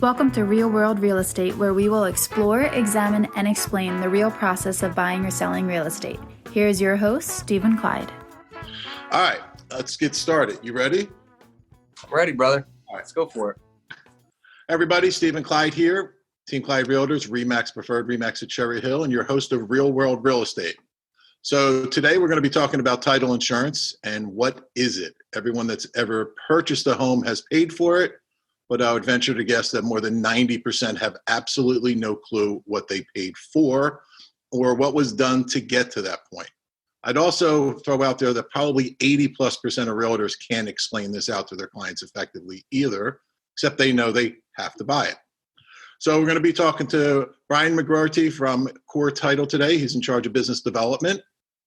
Welcome to Real World Real Estate, where we will explore, examine, and explain the real process of buying or selling real estate. Here is your host, Stephen Clyde. All right, let's get started. You ready? I'm ready, brother. All right. Let's go for it. Everybody, Stephen Clyde here, Team Clyde Realtors, RE/MAX Preferred, RE/MAX at Cherry Hill, and your host of Real World Real Estate. So today we're going to be talking about title insurance and what is it? Everyone that's ever purchased a home has paid for it, but I would venture to guess that more than 90% have absolutely no clue what they paid for or what was done to get to that point. I'd also throw out there that probably 80+% of realtors can't explain this out to their clients effectively either, except they know they have to buy it. So we're going to be talking to Brian McGroarty from Core Title today. He's in charge of business development.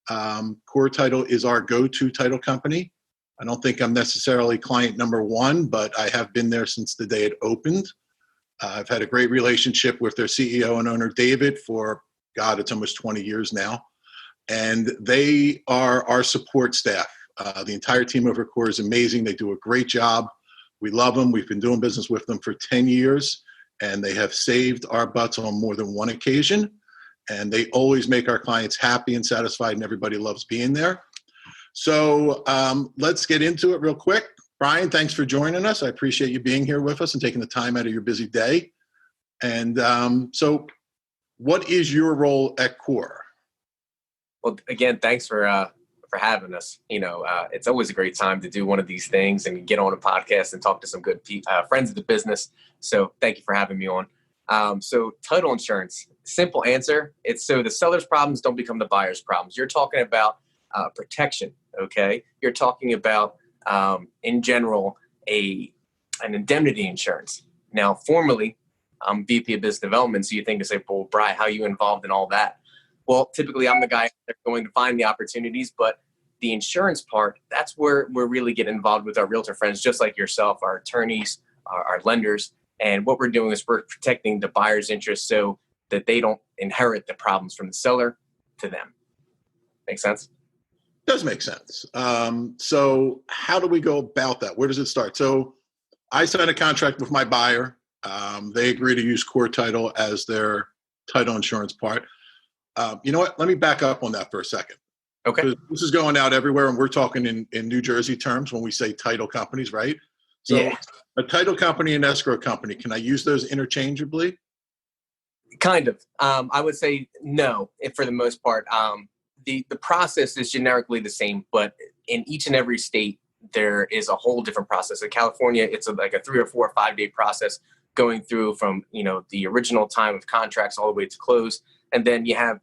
Core Title is our go-to title company. I don't think I'm necessarily client number one, but I have been there since the day it opened. I've had a great relationship with their CEO and owner, David, for, it's almost 20 years now. And they are our support staff. The entire team over at Core is amazing. They do a great job. We love them. We've been doing business with them for 10 years, and they have saved our butts on more than one occasion. And they always make our clients happy and satisfied, and everybody loves being there. So let's get into it real quick. Brian, thanks for joining us. I appreciate you being here with us and taking the time out of your busy day. And so what is your role at Core? Well, again, thanks for having us. It's always a great time to do one of these things and get on a podcast and talk to some good friends of the business. So thank you for having me on. So title insurance, simple answer. It's so the seller's problems don't become the buyer's problems. You're talking about protection, okay? You're talking about, in general, an indemnity insurance. Now, formally, I'm VP of Business Development, so you think to say, well, Brian, how are you involved in all that? Well, typically, I'm the guy that's going to find the opportunities, but the insurance part, that's where we're really getting involved with our realtor friends, just like yourself, our attorneys, our lenders. And what we're doing is we're protecting the buyer's interests so that they don't inherit the problems from the seller to them. Make sense? Does make sense. So how do we go about that? Where does it start? So I sign a contract with my buyer. They agree to use Core Title as their title insurance part. You know what? Let me back up on that for a second. Okay. This is going out everywhere, and we're talking in New Jersey terms when we say title companies, right? So yeah. A title company and escrow company, can I use those interchangeably? Kind of. I would say no, for the most part. The process is generically the same, but in each and every state, there is a whole different process. In California, it's like a 3 or 4 or 5 day process going through from, the original time of contracts all the way to close. And then you have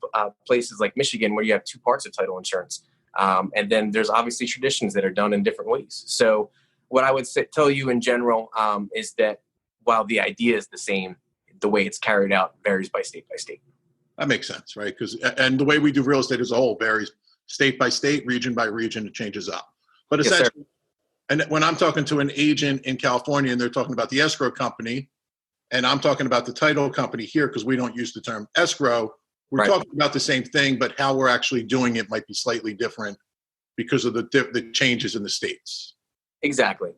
places like Michigan where you have 2 parts of title insurance. And then there's obviously traditions that are done in different ways. So what I would tell you in general is that while the idea is the same, the way it's carried out varies by state by state. That makes sense, right? And the way we do real estate as a whole varies state by state, region by region, it changes up. But essentially, and when I'm talking to an agent in California and they're talking about the escrow company, and I'm talking about the title company here because we don't use the term escrow, we're talking about the same thing, but how we're actually doing it might be slightly different because of the changes in the states. Exactly.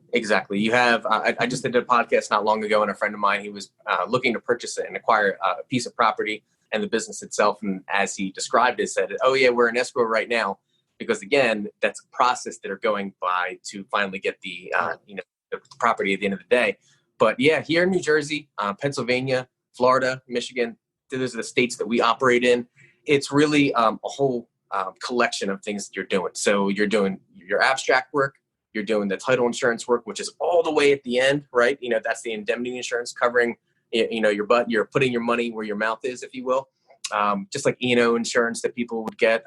You have, I just did a podcast not long ago, and a friend of mine, he was looking to purchase it and acquire a piece of property and the business itself. And as he described it, said, oh yeah, we're in escrow right now. Because again, that's a process that are going by to finally get the property at the end of the day. But yeah, here in New Jersey, Pennsylvania, Florida, Michigan, those are the states that we operate in. It's really a whole collection of things that you're doing. So you're doing your abstract work, you're doing the title insurance work, which is all the way at the end, right? That's the indemnity insurance covering your butt. You're putting your money where your mouth is, if you will. Just like E&O insurance that people would get,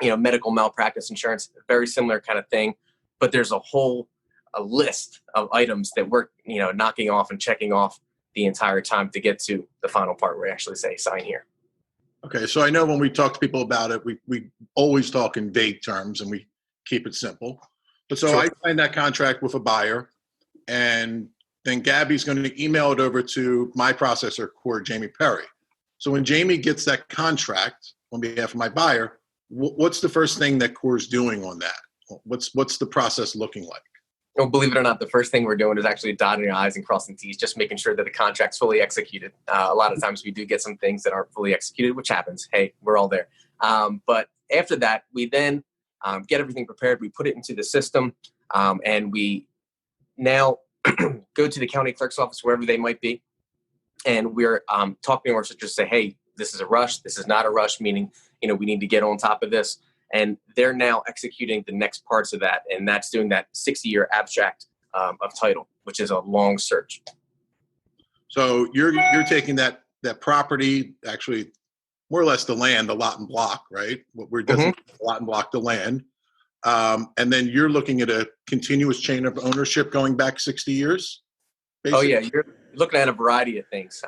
medical malpractice insurance, very similar kind of thing. But there's a list of items that we're, knocking off and checking off the entire time to get to the final part where we actually say sign here. Okay. So I know when we talk to people about it, we always talk in vague terms and we keep it simple. But so sure. I signed that contract with a buyer, and then Gabby's going to email it over to my processor, Core Jamie Perry. So when Jamie gets that contract on behalf of my buyer, what's the first thing that Core's doing on that? What's the process looking like? Well, believe it or not, the first thing we're doing is actually dotting our I's and crossing T's, just making sure that the contract's fully executed. A lot of times we do get some things that aren't fully executed, which happens. Hey, we're all there. But after that, we then get everything prepared. We put it into the system, and we now go to the county clerk's office, wherever they might be. And we're talking to our sisters, say, hey, this is a rush. This is not a rush, meaning, we need to get on top of this. And they're now executing the next parts of that. And that's doing that 60-year abstract of title, which is a long search. So you're taking that property, actually more or less the land, the lot and block, right? What we're just lot and block the land. And then you're looking at a continuous chain of ownership going back 60 years? Basically. Oh, yeah. You're looking at a variety of things.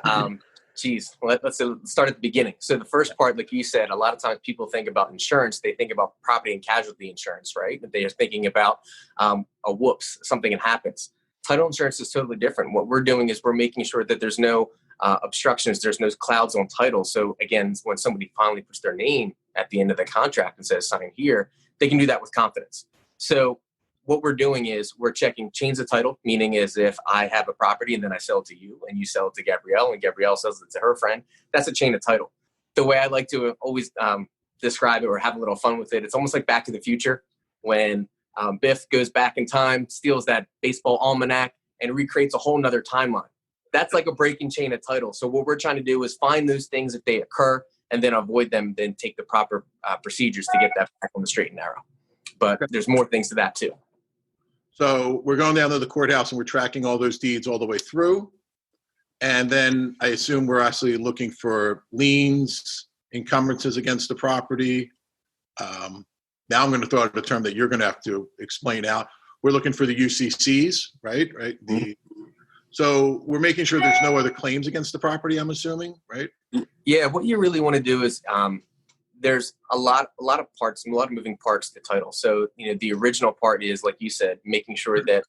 Let's start at the beginning. So the first part, like you said, a lot of times people think about insurance. They think about property and casualty insurance, right? They are thinking about something happens. Title insurance is totally different. What we're doing is we're making sure that there's no obstructions, there's no clouds on title. So again, when somebody finally puts their name at the end of the contract and says sign here, they can do that with confidence. So what we're doing is we're checking chains of title, meaning is if I have a property and then I sell it to you and you sell it to Gabrielle and Gabrielle sells it to her friend, that's a chain of title. The way I like to always describe it or have a little fun with it, it's almost like Back to the Future when Biff goes back in time, steals that baseball almanac and recreates a whole nother timeline. That's like a breaking chain of title. So what we're trying to do is find those things if they occur and then avoid them, then take the proper procedures to get that back on the straight and narrow. But there's more things to that too. So we're going down to the courthouse and we're tracking all those deeds all the way through. And then I assume we're actually looking for liens, encumbrances against the property. Now I'm going to throw out a term that you're going to have to explain out. We're looking for the UCCs, right? So we're making sure there's no other claims against the property, I'm assuming, right? Yeah, what you really want to do is there's a lot of parts and a lot of moving parts to title. So, the original part is, like you said, making sure that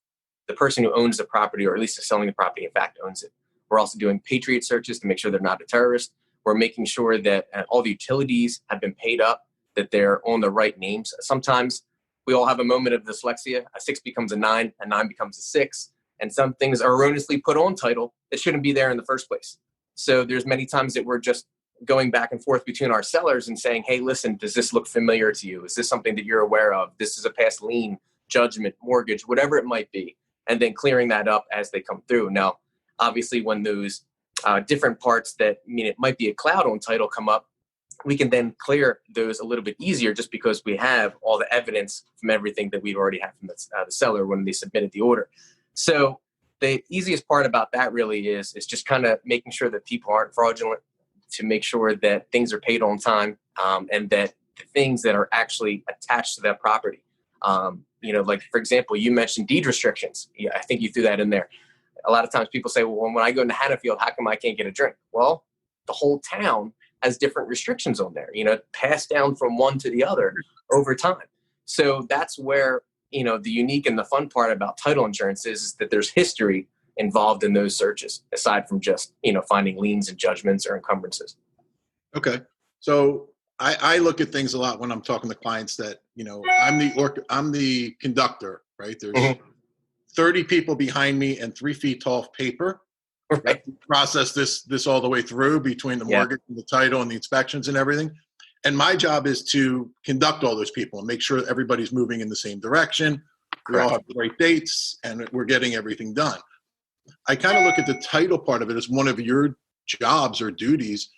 the person who owns the property, or at least is selling the property, in fact, owns it. We're also doing Patriot searches to make sure they're not a terrorist. We're making sure that all the utilities have been paid up, that they're on the right names. Sometimes we all have a moment of dyslexia. A 6 becomes a 9 becomes a 6. And some things are erroneously put on title that shouldn't be there in the first place. So there's many times that we're just going back and forth between our sellers and saying, hey, listen, does this look familiar to you? Is this something that you're aware of? This is a past lien, judgment, mortgage, whatever it might be. And then clearing that up as they come through. Now, obviously, when those different parts that it might be a cloud on title come up, we can then clear those a little bit easier just because we have all the evidence from everything that we've already had from the seller when they submitted the order. So the easiest part about that really is just kind of making sure that people aren't fraudulent, to make sure that things are paid on time, and that the things that are actually attached to that property. Like, for example, you mentioned deed restrictions. Yeah, I think you threw that in there. A lot of times people say, well, when I go into Hannaffield, how come I can't get a drink? Well, the whole town has different restrictions on there, passed down from one to the other over time. So that's where, the unique and the fun part about title insurance is that there's history involved in those searches, aside from just, finding liens and judgments or encumbrances. Okay. So I look at things a lot when I'm talking to clients that, I'm the conductor, right? There's 30 people behind me and 3 feet tall of paper. Right. Process this all the way through between the mortgage and the title and the inspections and everything. And my job is to conduct all those people and make sure that everybody's moving in the same direction. We all have the right dates and we're getting everything done. I kind of look at the title part of it as one of your jobs or duties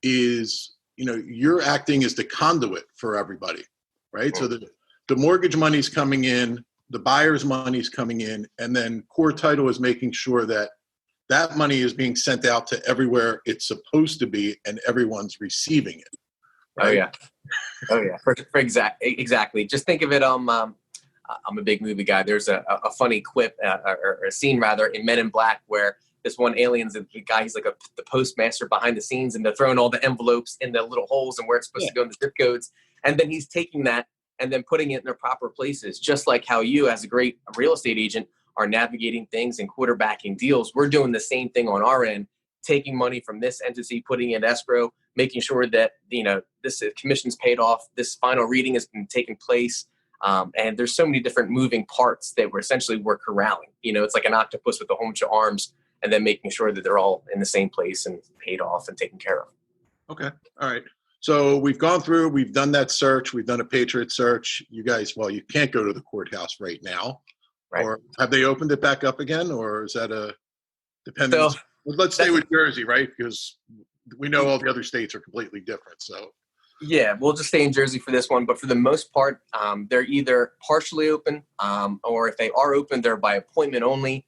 is, you're acting as the conduit for everybody, right? So the mortgage money's coming in, the buyer's money's coming in, and then core title is making sure that money is being sent out to everywhere it's supposed to be and everyone's receiving it. Right? Oh yeah. Exactly. Just think of it. I'm a big movie guy. There's a funny quip or a scene rather in Men in Black where this one alien's the guy, he's like the postmaster behind the scenes, and they're throwing all the envelopes in the little holes and where it's supposed to go in the zip codes. And then he's taking that and then putting it in their proper places, just like how you as a great real estate agent are navigating things and quarterbacking deals. We're doing the same thing on our end, taking money from this entity, putting it in escrow, making sure that, this commission's paid off, this final reading has been taking place, And there's so many different moving parts that we're corralling. It's like an octopus with a whole bunch of arms, and then making sure that they're all in the same place and paid off and taken care of. Okay. All right. So we've gone through, we've done that search. We've done a Patriot search. You guys, well, you can't go to the courthouse right now. Right. Or have they opened it back up again? Or is that a dependent? So, let's stay with Jersey, right? Because we know all the other states are completely different. So yeah, we'll just stay in Jersey for this one. But for the most part, they're either partially open, or if they are open, they're by appointment only.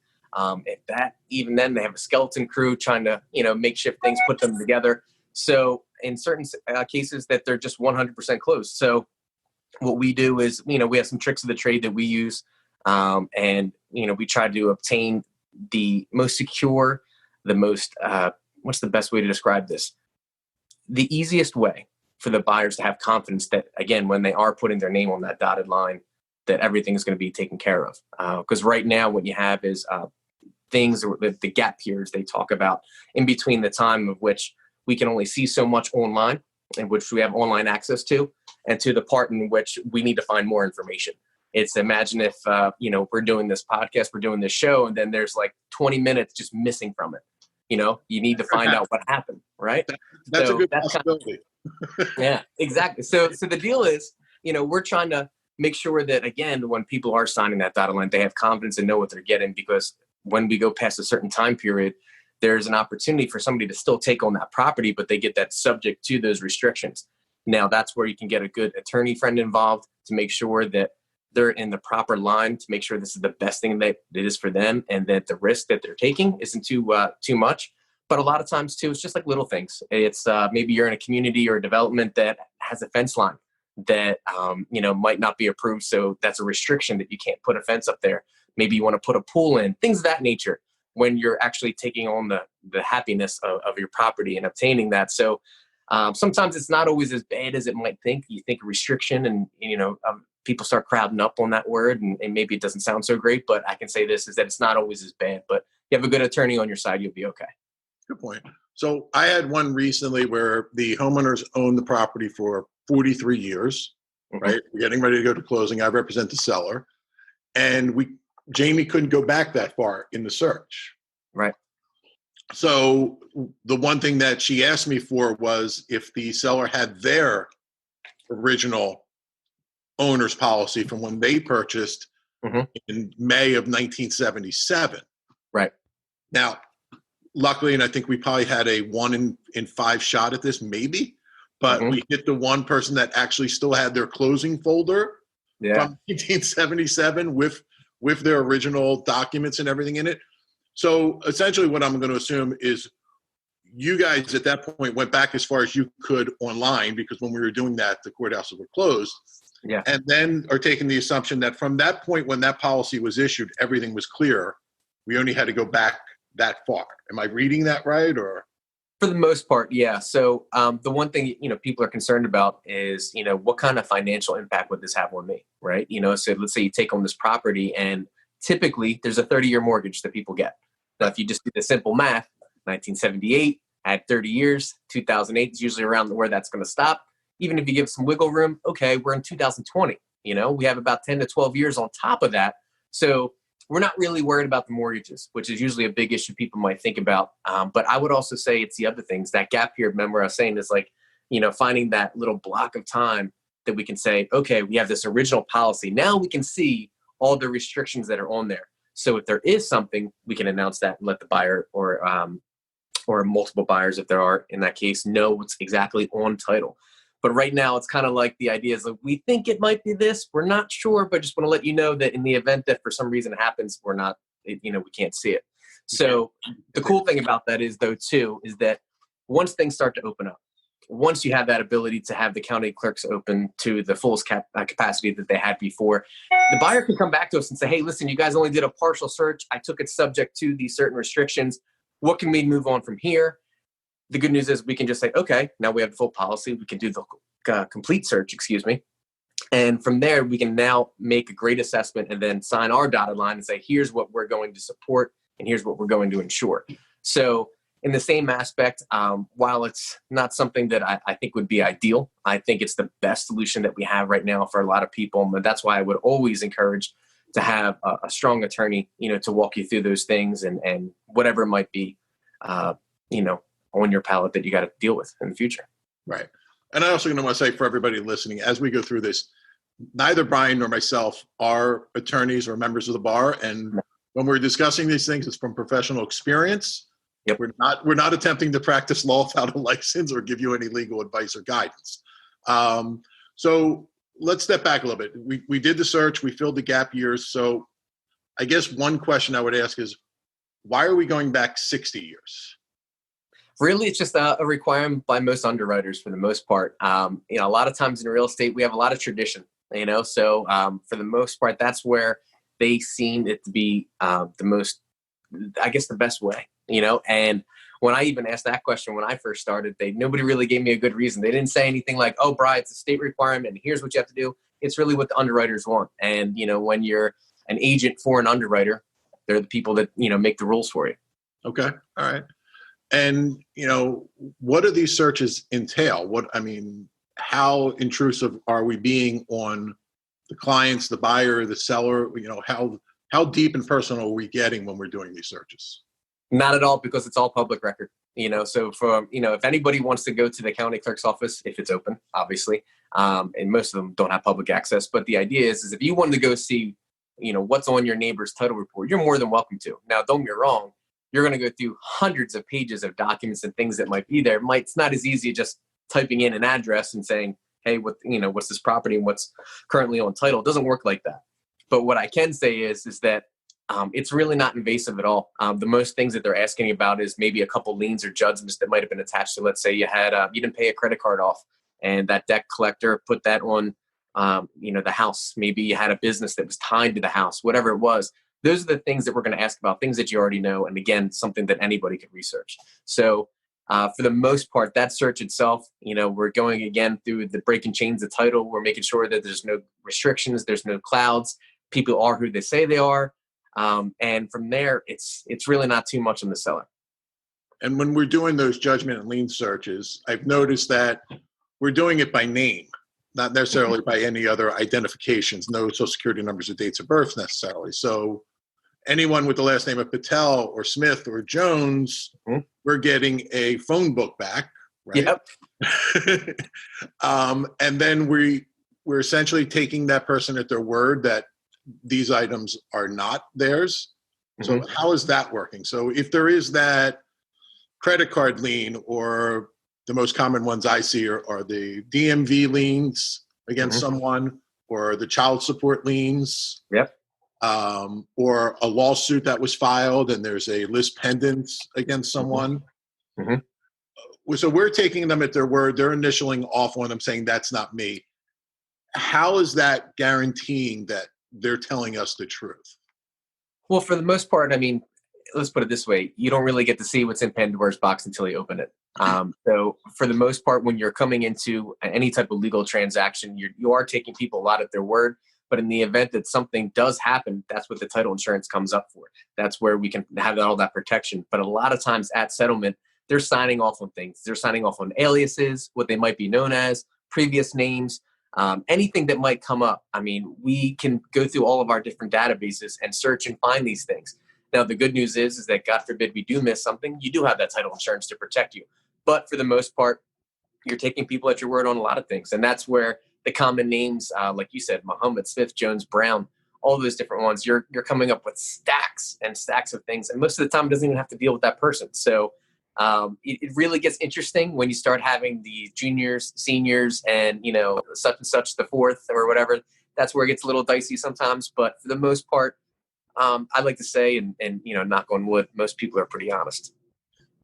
Even then, they have a skeleton crew trying to, makeshift things, put them together. So in certain cases that they're just 100% closed. So what we do is, we have some tricks of the trade that we use. And we try to obtain the most secure, what's the best way to describe this? The easiest way for the buyers to have confidence that, again, when they are putting their name on that dotted line, that everything is going to be taken care of. Because right now what you have is things, the gap periods they talk about in between the time of which we can only see so much online, in which we have online access to, and to the part in which we need to find more information. It's imagine if, we're doing this podcast, we're doing this show, and then there's like 20 minutes just missing from it. You need to find out what happened, right? That's a good possibility. Yeah, exactly. So the deal is, we're trying to make sure that, again, when people are signing that dotted line, they have confidence and know what they're getting, because when we go past a certain time period, there's an opportunity for somebody to still take on that property, but they get that subject to those restrictions. Now, that's where you can get a good attorney friend involved to make sure that they're in the proper line, to make sure this is the best thing that it is for them, and that the risk that they're taking isn't too much. But a lot of times, too, it's just like little things. It's maybe you're in a community or a development that has a fence line that, might not be approved. So that's a restriction that you can't put a fence up there. Maybe you want to put a pool in, things of that nature, when you're actually taking on the happiness of your property and obtaining that. So sometimes it's not always as bad as it might think. You think restriction and, people start crowding up on that word, and maybe it doesn't sound so great, but I can say this is that it's not always as bad, but you have a good attorney on your side, you'll be okay. Good point. So I had one recently where the homeowners owned the property for 43 years, right? We're getting ready to go to closing. I represent the seller, and Jamie couldn't go back that far in the search. Right. So the one thing that she asked me for was if the seller had their original owner's policy from when they purchased in May of 1977. Right. Now, luckily, and I think we probably had a 1 in 5 shot at this, maybe, but we hit the one person that actually still had their closing folder from 1977 with their original documents and everything in it. So essentially what I'm going to assume is you guys at that point went back as far as you could online, because when we were doing that, the courthouses were closed. Yeah. And then are taking the assumption that from that point when that policy was issued, everything was clear. We only had to go back that far. Am I reading that right? Or for the most part, yeah. So the one thing people are concerned about is what kind of financial impact would this have on me, right? So let's say you take on this property, and typically there's a 30-year mortgage that people get. Now, if you just do the simple math, 1978 had 30 years, 2008 is usually around where that's going to stop. Even if you give some wiggle room, okay, we're in 2020. We have about 10 to 12 years on top of that. So we're not really worried about the mortgages, which is usually a big issue people might think about. But I would also say it's the other things. That gap period, remember I was saying, is like, finding that little block of time that we can say, okay, we have this original policy. Now we can see all the restrictions that are on there. So if there is something, we can announce that and let the buyer or multiple buyers, if there are in that case, know what's exactly on title. But right now, it's kind of like the idea is like, we think it might be this. We're not sure, but just want to let you know that in the event that for some reason it happens, we're not, we can't see it. So the cool thing about that is, though, too, is that once things start to open up, once you have that ability to have the county clerks open to the fullest capacity that they had before, the buyer can come back to us and say, hey, listen, you guys only did a partial search. I took it subject to these certain restrictions. What can we move on from here? The good news is we can just say, okay, now we have the full policy. We can do the complete search, And from there, we can now make a great assessment and then sign our dotted line and say, here's what we're going to support and here's what we're going to ensure. So in the same aspect, while it's not something that I think would be ideal, I think it's the best solution that we have right now for a lot of people. And that's why I would always encourage to have a strong attorney, to walk you through those things and whatever it might be, on your palette that you got to deal with in the future. Right. And I also want to say for everybody listening, as we go through this, neither Brian nor myself are attorneys or members of the bar. And when we're discussing these things, it's from professional experience. Yep. We're not attempting to practice law without a license or give you any legal advice or guidance. So let's step back a little bit. We did the search, we filled the gap years. So I guess one question I would ask is, why are we going back 60 years? Really, it's just a requirement by most underwriters for the most part. A lot of times in real estate, we have a lot of tradition, so for the most part, that's where they seem it to be the most, I guess, the best way, and when I even asked that question when I first started, nobody really gave me a good reason. They didn't say anything like, oh, Brian, it's a state requirement and here's what you have to do. It's really what the underwriters want. And, when you're an agent for an underwriter, they're the people that, make the rules for you. Okay. All right. And, what do these searches entail? How intrusive are we being on the clients, the buyer, the seller? How deep and personal are we getting when we're doing these searches? Not at all, because it's all public record, so if anybody wants to go to the county clerk's office, if it's open, obviously, and most of them don't have public access, but the idea is if you wanted to go see, what's on your neighbor's title report, you're more than welcome to. Now, don't get me wrong, you're going to go through hundreds of pages of documents and things that might be there. It's not as easy as just typing in an address and saying, hey, what's this property and what's currently on title. It doesn't work like that. But what I can say is that it's really not invasive at all. The most things that they're asking about is maybe a couple liens or judgments that might have been attached to, let's say you didn't pay a credit card off and that debt collector put that on, the house. Maybe you had a business that was tied to the house, whatever it was. Those are the things that we're going to ask about, things that you already know. And again, something that anybody could research. So for the most part, that search itself, we're going again through the breaking chains of title. We're making sure that there's no restrictions, there's no clouds. People are who they say they are. And from there, it's really not too much on the seller. And when we're doing those judgment and lien searches, I've noticed that we're doing it by name, not necessarily by any other identifications, no social security numbers or dates of birth necessarily. So anyone with the last name of Patel or Smith or Jones, we're getting a phone book back, right? Yep. And then we're essentially taking that person at their word that these items are not theirs. So how is that working? So if there is that credit card lien, or the most common ones I see are the DMV liens against someone, or the child support liens. Yep. Or a lawsuit that was filed and there's a list pendant against someone. So we're taking them at their word. They're initialing off on them saying that's not me. How is that guaranteeing that they're telling us the truth? Well, for the most part, let's put it this way. You don't really get to see what's in Pandora's box until you open it. So for the most part, when you're coming into any type of legal transaction, you are taking people a lot at their word. But in the event that something does happen, that's what the title insurance comes up for. That's where we can have all that protection. But a lot of times at settlement, they're signing off on things. They're signing off on aliases, what they might be known as, previous names, anything that might come up. We can go through all of our different databases and search and find these things. Now, the good news is that God forbid we do miss something, you do have that title insurance to protect you. But for the most part, you're taking people at your word on a lot of things. And that's where the common names, like you said, Muhammad, Smith, Jones, Brown, all those different ones, you're coming up with stacks and stacks of things. And most of the time it doesn't even have to deal with that person. So it really gets interesting when you start having the juniors, seniors, and, such and such, the fourth or whatever. That's where it gets a little dicey sometimes. But for the most part, I like to say, and knock on wood, most people are pretty honest.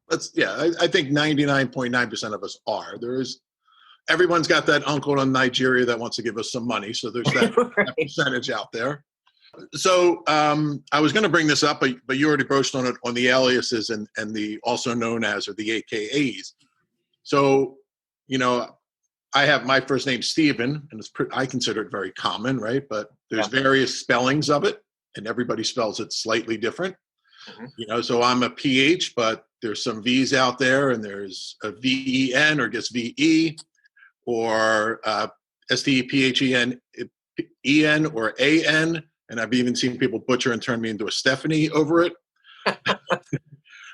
I think 99.9% of us are. Everyone's got that uncle in Nigeria that wants to give us some money. So there's that, Right. that percentage out there. So I was going to bring this up, but you already broached on it, on the aliases and the also known as, or the AKAs. So, I have my first name, Stephen, and I consider it very common, right? But there's various spellings of it, and everybody spells it slightly different. So I'm a PH, but there's some V's out there, and there's a VEN or just VE, or STEPHEN or AN, and I've even seen people butcher and turn me into a Stephanie over it.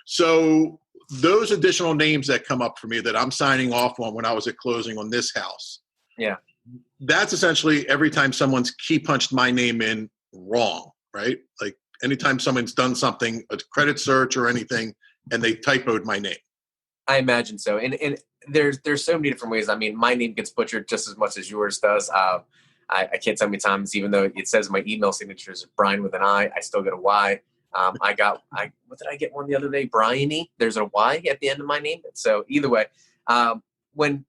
So those additional names that come up for me that I'm signing off on when I was at closing on this house. Yeah. That's essentially every time someone's key punched my name in wrong, right? Like anytime someone's done something, a credit search or anything, and they typoed my name. I imagine so. And there's so many different ways. I mean, my name gets butchered just as much as yours does. I can't tell how many times, even though it says my email signature is Brian with an I still get a Y. What did I get one the other day? Bryany. There's a Y at the end of my name. So either way, when,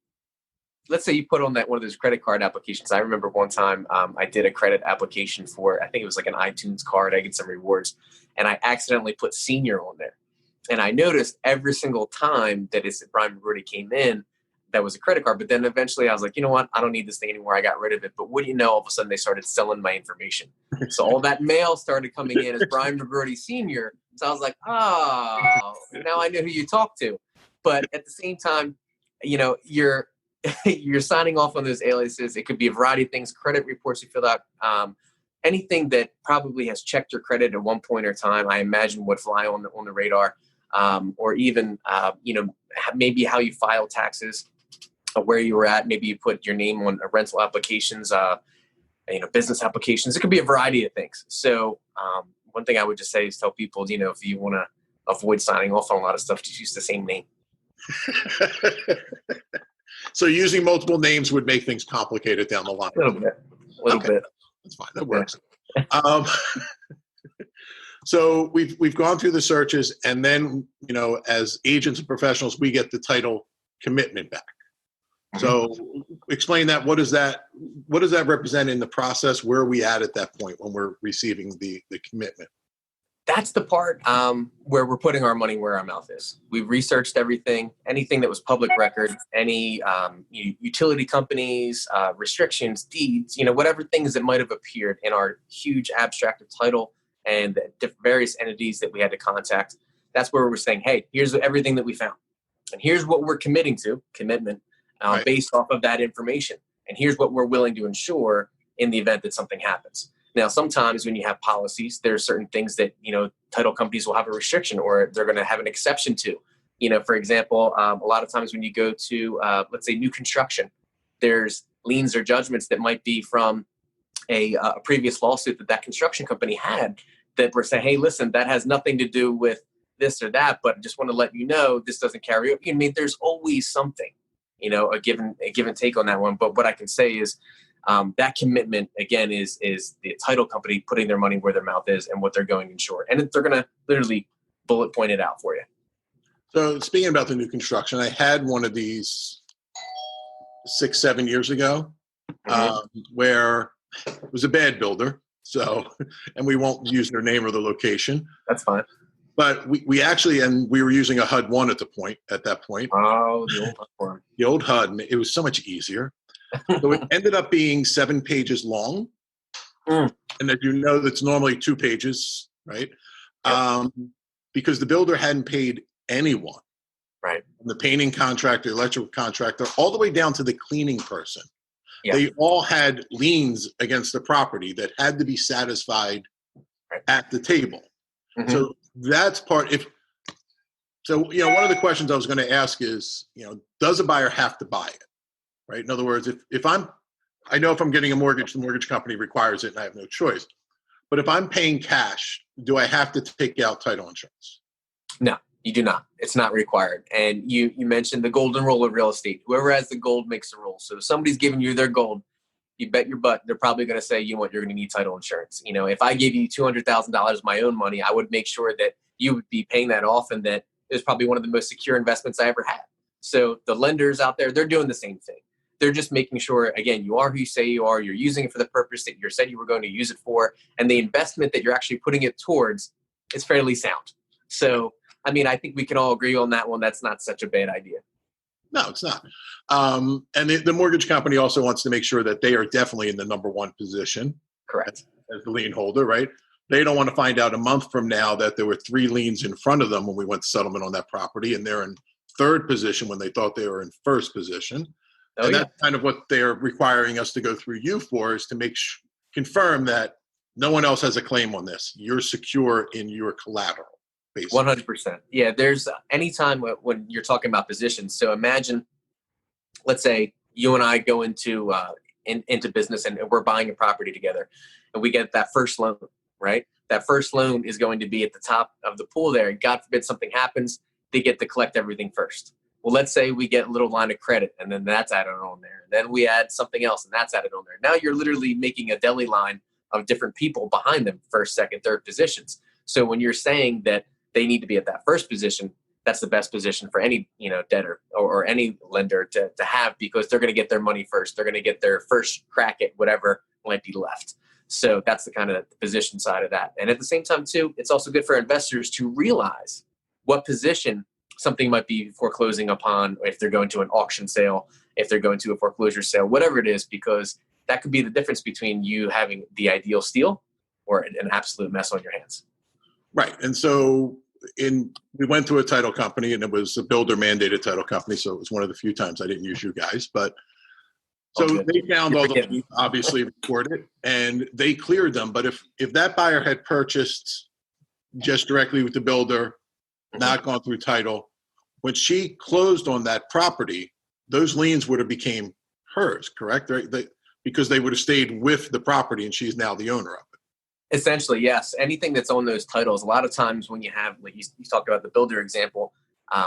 let's say you put on one of those credit card applications. I remember one time I did a credit application for, I think it was like an iTunes card. I get some rewards, and I accidentally put senior on there. And I noticed every single time that Brian McGroarty came in, that was a credit card. But then eventually I was like, you know what? I don't need this thing anymore. I got rid of it. But what do you know? All of a sudden they started selling my information. So all that mail started coming in as Brian McGroarty Sr. So I was like, oh, now I know who you talk to. But at the same time, you're signing off on those aliases. It could be a variety of things, credit reports you fill out, anything that probably has checked your credit at one point or time, I imagine would fly on the radar, or even, maybe how you file taxes, where you were at. Maybe you put your name on rental applications, business applications. It could be a variety of things. So one thing I would just say is tell people, if you want to avoid signing off on a lot of stuff, just use the same name. So using multiple names would make things complicated down the line. A little bit. That's fine. That works. Yeah. So we've gone through the searches, and then, as agents and professionals, we get the title commitment back. So explain that. What does that represent in the process? Where are we at that point when we're receiving the commitment? That's the part where we're putting our money where our mouth is. We've researched everything, anything that was public record, any utility companies, restrictions, deeds, whatever things that might have appeared in our huge abstract of title and the various entities that we had to contact. That's where we're saying, hey, here's everything that we found. And here's what we're committing to, commitment, right, based off of that information. And here's what we're willing to insure in the event that something happens. Now, sometimes when you have policies, there are certain things that, title companies will have a restriction or they're going to have an exception to. For example, a lot of times when you go to, let's say, new construction, there's liens or judgments that might be from a previous lawsuit that construction company had that were saying, hey, listen, that has nothing to do with this or that, but I just want to let you know this doesn't carry over. There's always something, a give and take on that one. But what I can say is, that commitment, again, is the title company putting their money where their mouth is and what they're going to insure. And they're going to literally bullet point it out for you. So speaking about the new construction, I had one of these 6-7 years ago, where it was a bad builder. So, and we won't use their name or the location. That's fine. But we actually, and we were using a HUD-1 at that point. Oh, the old HUD. The old HUD. It was so much easier. So it ended up being 7 pages long. And as that's normally 2 pages, right? Yep. Because the builder hadn't paid anyone. Right. From the painting contractor, electrical contractor, all the way down to the cleaning person. Yep. They all had liens against the property that had to be satisfied at the table. So that's part. One of the questions I was going to ask is, does a buyer have to buy it? Right. In other words, I know if I'm getting a mortgage, the mortgage company requires it and I have no choice. But if I'm paying cash, do I have to take out title insurance? No, you do not. It's not required. And you mentioned the golden rule of real estate. Whoever has the gold makes the rules. So if somebody's giving you their gold, you bet your butt they're probably going to say, you're going to need title insurance. If I gave you $200,000 of my own money, I would make sure that you would be paying that off and that it was probably one of the most secure investments I ever had. So the lenders out there, they're doing the same thing. They're just making sure, again, you are who you say you are. You're using it for the purpose that you said you were going to use it for. And the investment that you're actually putting it towards is fairly sound. So, I think we can all agree on that one. That's not such a bad idea. No, it's not. And the mortgage company also wants to make sure that they are definitely in the number one position. Correct. As the lien holder, right? they don't want to find out a month from now that there were 3 liens in front of them when we went to settlement on that property, and they're in third position when they thought they were in first position. Oh, And yeah. that's kind of what they're requiring us to go through you for, is to confirm that no one else has a claim on this. You're secure in your collateral, basically. 100%. Yeah, there's anytime when you're talking about positions. So imagine, let's say you and I go into business and we're buying a property together, and we get that first loan, right? That first loan is going to be at the top of the pool there. God forbid something happens, they get to collect everything first. Well, let's say we get a little line of credit, and then that's added on there. Then we add something else, and that's added on there. Now you're literally making a deli line of different people behind them, first, second, third positions. So when you're saying that they need to be at that first position, that's the best position for any debtor or any lender to have, because they're going to get their money first. They're going to get their first crack at whatever might be left. So that's the kind of position side of that. And at the same time, too, it's also good for investors to realize what position something might be foreclosing upon, if they're going to an auction sale, if they're going to a foreclosure sale, whatever it is, because that could be the difference between you having the ideal steal or an absolute mess on your hands. Right. And so we went to a title company, and it was a builder mandated title company. So it was one of the few times I didn't use you guys, but so they found all the liens, obviously recorded, and they cleared them. But if that buyer had purchased just directly with the builder, not gone through title, when she closed on that property, those liens would have became hers, correct? Right? Because they would have stayed with the property, and she's now the owner of it. Essentially, yes. Anything that's on those titles, a lot of times when you have, like you talked about the builder example,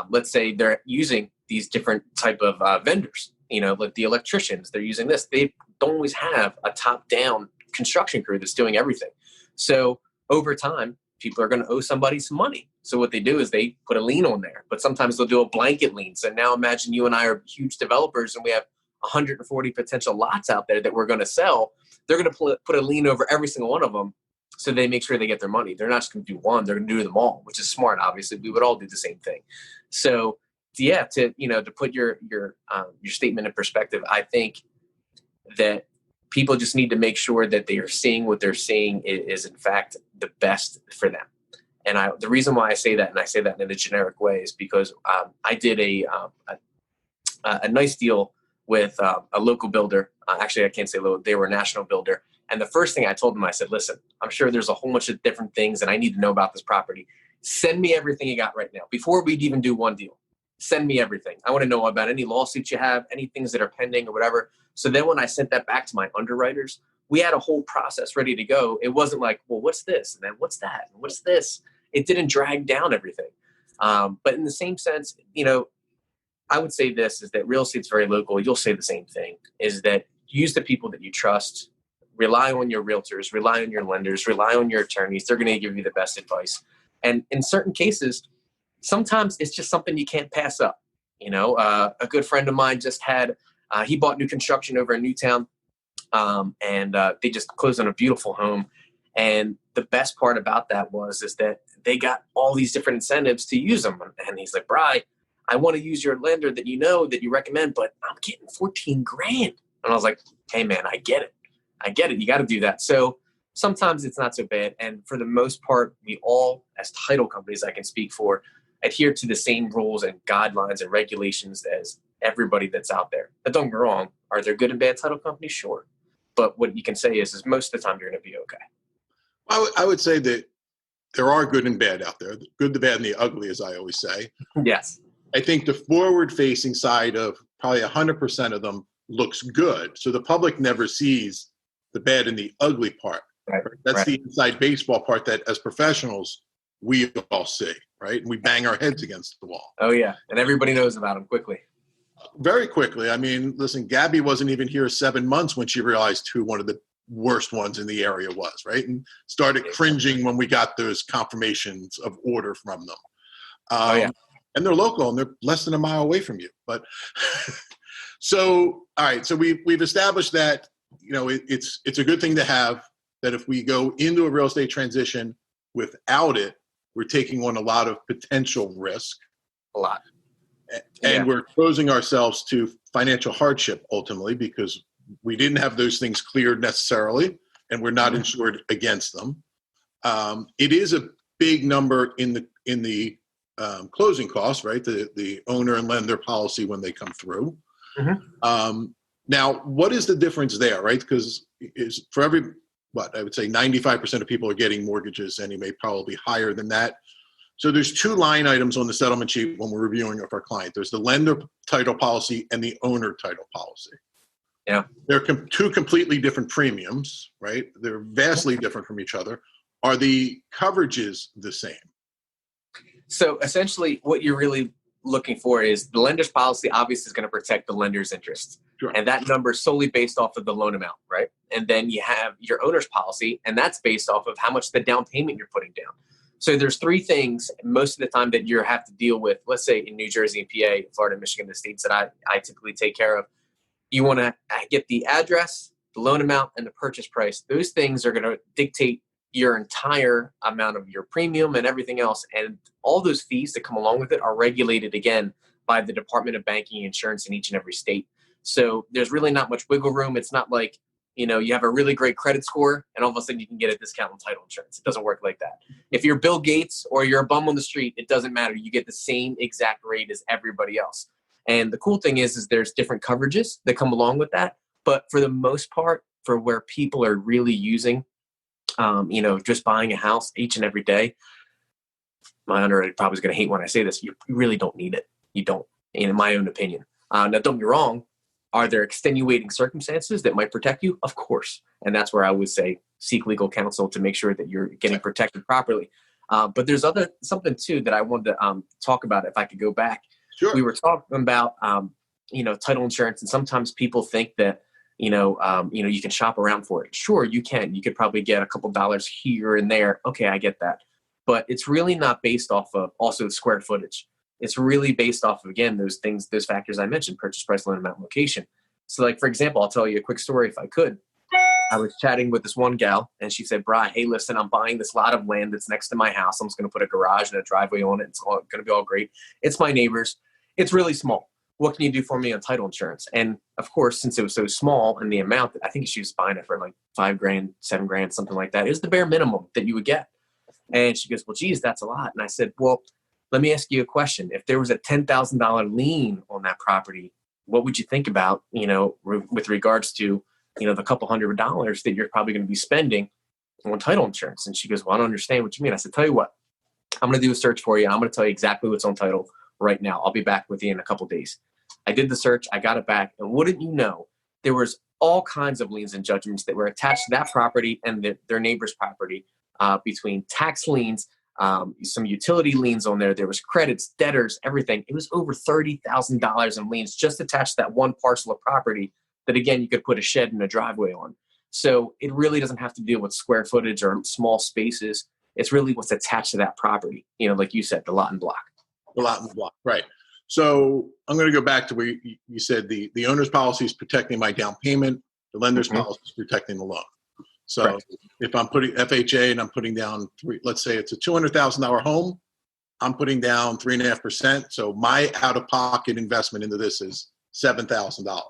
let's say they're using these different type of vendors, like the electricians, they're using this. They don't always have a top-down construction crew that's doing everything. So over time, people are going to owe somebody some money. So what they do is they put a lien on there, but sometimes they'll do a blanket lien. So now imagine you and I are huge developers, and we have 140 potential lots out there that we're going to sell. They're going to put a lien over every single one of them, so they make sure they get their money. They're not just going to do one; they're going to do them all, which is smart. Obviously, we would all do the same thing. So, yeah, to put your statement in perspective, I think that people just need to make sure that they are seeing what they're seeing is in fact the best for them. And the reason why I say that, and I say that in a generic way, is because I did a nice deal with a local builder. Actually, I can't say local; they were a national builder. And the first thing I told them, I said, listen, I'm sure there's a whole bunch of different things that I need to know about this property. Send me everything you got right now. Before we'd even do one deal, send me everything. I want to know about any lawsuits you have, any things that are pending or whatever. So then when I sent that back to my underwriters, we had a whole process ready to go. It wasn't like, well, what's this? And then what's that? And what's this? It didn't drag down everything. But in the same sense, I would say this is that real estate's very local. You'll say the same thing, is that use the people that you trust. Rely on your realtors, rely on your lenders, rely on your attorneys. They're going to give you the best advice. And in certain cases, sometimes it's just something you can't pass up. A good friend of mine just he bought new construction over in Newtown, and they just closed on a beautiful home. And the best part about that is that they got all these different incentives to use them. And he's like, Bri, I want to use your lender that you recommend, but I'm getting $14,000. And I was like, hey man, I get it. You got to do that. So sometimes it's not so bad. And for the most part, we all, as title companies, I can speak for, adhere to the same rules and guidelines and regulations as everybody that's out there. But don't get me wrong. Are there good and bad title companies? Sure. But what you can say is most of the time you're going to be okay. I would say that there are good and bad out there. The good, the bad, and the ugly, as I always say. Yes. I think the forward-facing side of probably 100% of them looks good. So the public never sees the bad and the ugly part. Right. That's the inside baseball part that as professionals, we all see, right? And we bang our heads against the wall. Oh yeah. And everybody knows about them quickly. Very quickly. I mean, listen, Gabby wasn't even here 7 months when she realized who one of the worst ones in the area was, right? And started cringing when we got those confirmations of order from them. And they're local and they're less than a mile away from you. But so, all right. So we've established that, it's a good thing to have, that if we go into a real estate transition without it, we're taking on a lot of potential risk. A lot. And we're exposing ourselves to financial hardship ultimately, because we didn't have those things cleared necessarily, and we're not insured against them. It is a big number in the closing costs, right? The owner and lender policy when they come through. Mm-hmm. Now, what is the difference there, right? Because for every, I would say 95% of people are getting mortgages, and you may probably higher than that. So there's two line items on the settlement sheet when we're reviewing of our client. There's the lender title policy and the owner title policy. Yeah. They're two completely different premiums, right? They're vastly different from each other. Are the coverages the same? So essentially what you're really looking for is the lender's policy obviously is going to protect the lender's interest. Sure. And that number is solely based off of the loan amount, right? And then you have your owner's policy, and that's based off of how much the down payment you're putting down. So there's three things most of the time that you have to deal with, let's say in New Jersey and PA, Florida, Michigan, the states that I typically take care of. You want to get the address, the loan amount, and the purchase price. Those things are going to dictate your entire amount of your premium and everything else. And all those fees that come along with it are regulated, again, by the Department of Banking and Insurance in each and every state. So there's really not much wiggle room. It's not like, you have a really great credit score and all of a sudden you can get a discount on title insurance. It doesn't work like that. If you're Bill Gates or you're a bum on the street, it doesn't matter. You get the same exact rate as everybody else. And the cool thing is there's different coverages that come along with that. But for the most part, for where people are really using, just buying a house each and every day, my underwriter probably is going to hate when I say this. You really don't need it. You don't, in my own opinion. Now, don't get me wrong. Are there extenuating circumstances that might protect you? Of course. And that's where I would say seek legal counsel to make sure that you're getting protected properly. But there's something too that I wanted to talk about if I could go back. Sure. We were talking about, title insurance, and sometimes people think that, you can shop around for it. Sure, you can. You could probably get a couple dollars here and there. Okay, I get that. But it's really not based off of also square footage. It's really based off of, again, those factors I mentioned: purchase price, loan amount, location. So, like, for example, I'll tell you a quick story if I could. I was chatting with this one gal, and she said, "Bri, hey, listen, I'm buying this lot of land that's next to my house. I'm just going to put a garage and a driveway on it. It's going to be all great. It's my neighbor's. It's really small. What can you do for me on title insurance?" And of course, since it was so small and the amount, I think she was buying it for like $5,000, $7,000, something like that. It was the bare minimum that you would get. And she goes, "Well, geez, that's a lot." And I said, "Well, let me ask you a question. If there was a $10,000 lien on that property, what would you think about, with regards to, the couple $100 that you're probably going to be spending on title insurance?" And she goes, "Well, I don't understand what you mean." I said, "Tell you what, I'm going to do a search for you. I'm going to tell you exactly what's on title right now. I'll be back with you in a couple days." I did the search. I got it back. And wouldn't you know, there was all kinds of liens and judgments that were attached to that property and their neighbor's property, between tax liens, some utility liens on there. There was credits, debtors, everything. It was over $30,000 in liens just attached to that one parcel of property that, again, you could put a shed and a driveway on. So it really doesn't have to deal with square footage or small spaces. It's really what's attached to that property. Like you said, the lot and block. The lot and block, right. So I'm going to go back to where you said the owner's policy is protecting my down payment. The lender's policy is protecting the loan. So Correct. If I'm putting FHA and I'm putting down let's say it's a $200,000 home, I'm putting down 3.5%. So my out-of-pocket investment into this is $7,000.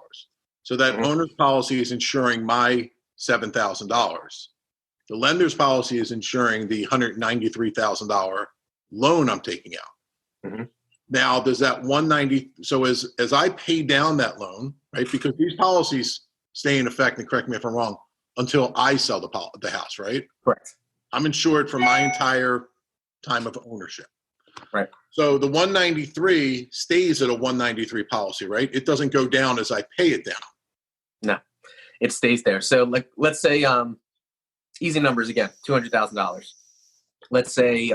So that owner's policy is insuring my $7,000. The lender's policy is insuring the $193,000 loan I'm taking out. Mm-hmm. Now, does that 190? So as I pay down that loan, right? Because these policies stay in effect, and correct me if I'm wrong, until I sell the house, right? Correct. I'm insured for my entire time of ownership. Right. So the 193 stays at a 193 policy, right? It doesn't go down as I pay it down. No, it stays there. So, like, let's say, easy numbers again, $200,000. Let's say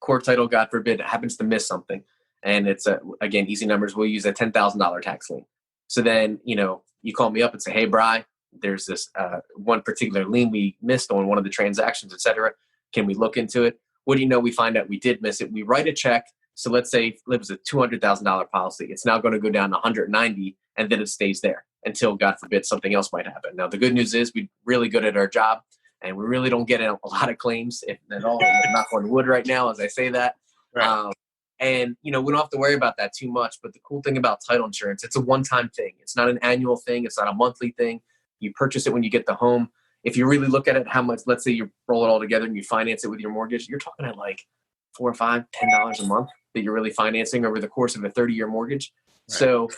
court title, God forbid, happens to miss something. And it's, again, easy numbers. We'll use a $10,000 tax lien. So then, you call me up and say, "Hey, Bri, there's this one particular lien we missed on one of the transactions, et cetera. Can we look into it?" What do you know? We find out we did miss it. We write a check. So let's say it was a $200,000 policy. It's now going to go down to 190, and then it stays there until, God forbid, something else might happen. Now, the good news is we're really good at our job, and we really don't get a lot of claims, if at all. I'm knock on wood right now as I say that. Right. And, we don't have to worry about that too much. But the cool thing about title insurance, it's a one-time thing. It's not an annual thing. It's not a monthly thing. You purchase it when you get the home. if you really look at it, how much, let's say you roll it all together and you finance it with your mortgage, you're talking at like $4 or $5, $10 a month that you're really financing over the course of a 30-year mortgage. Right. So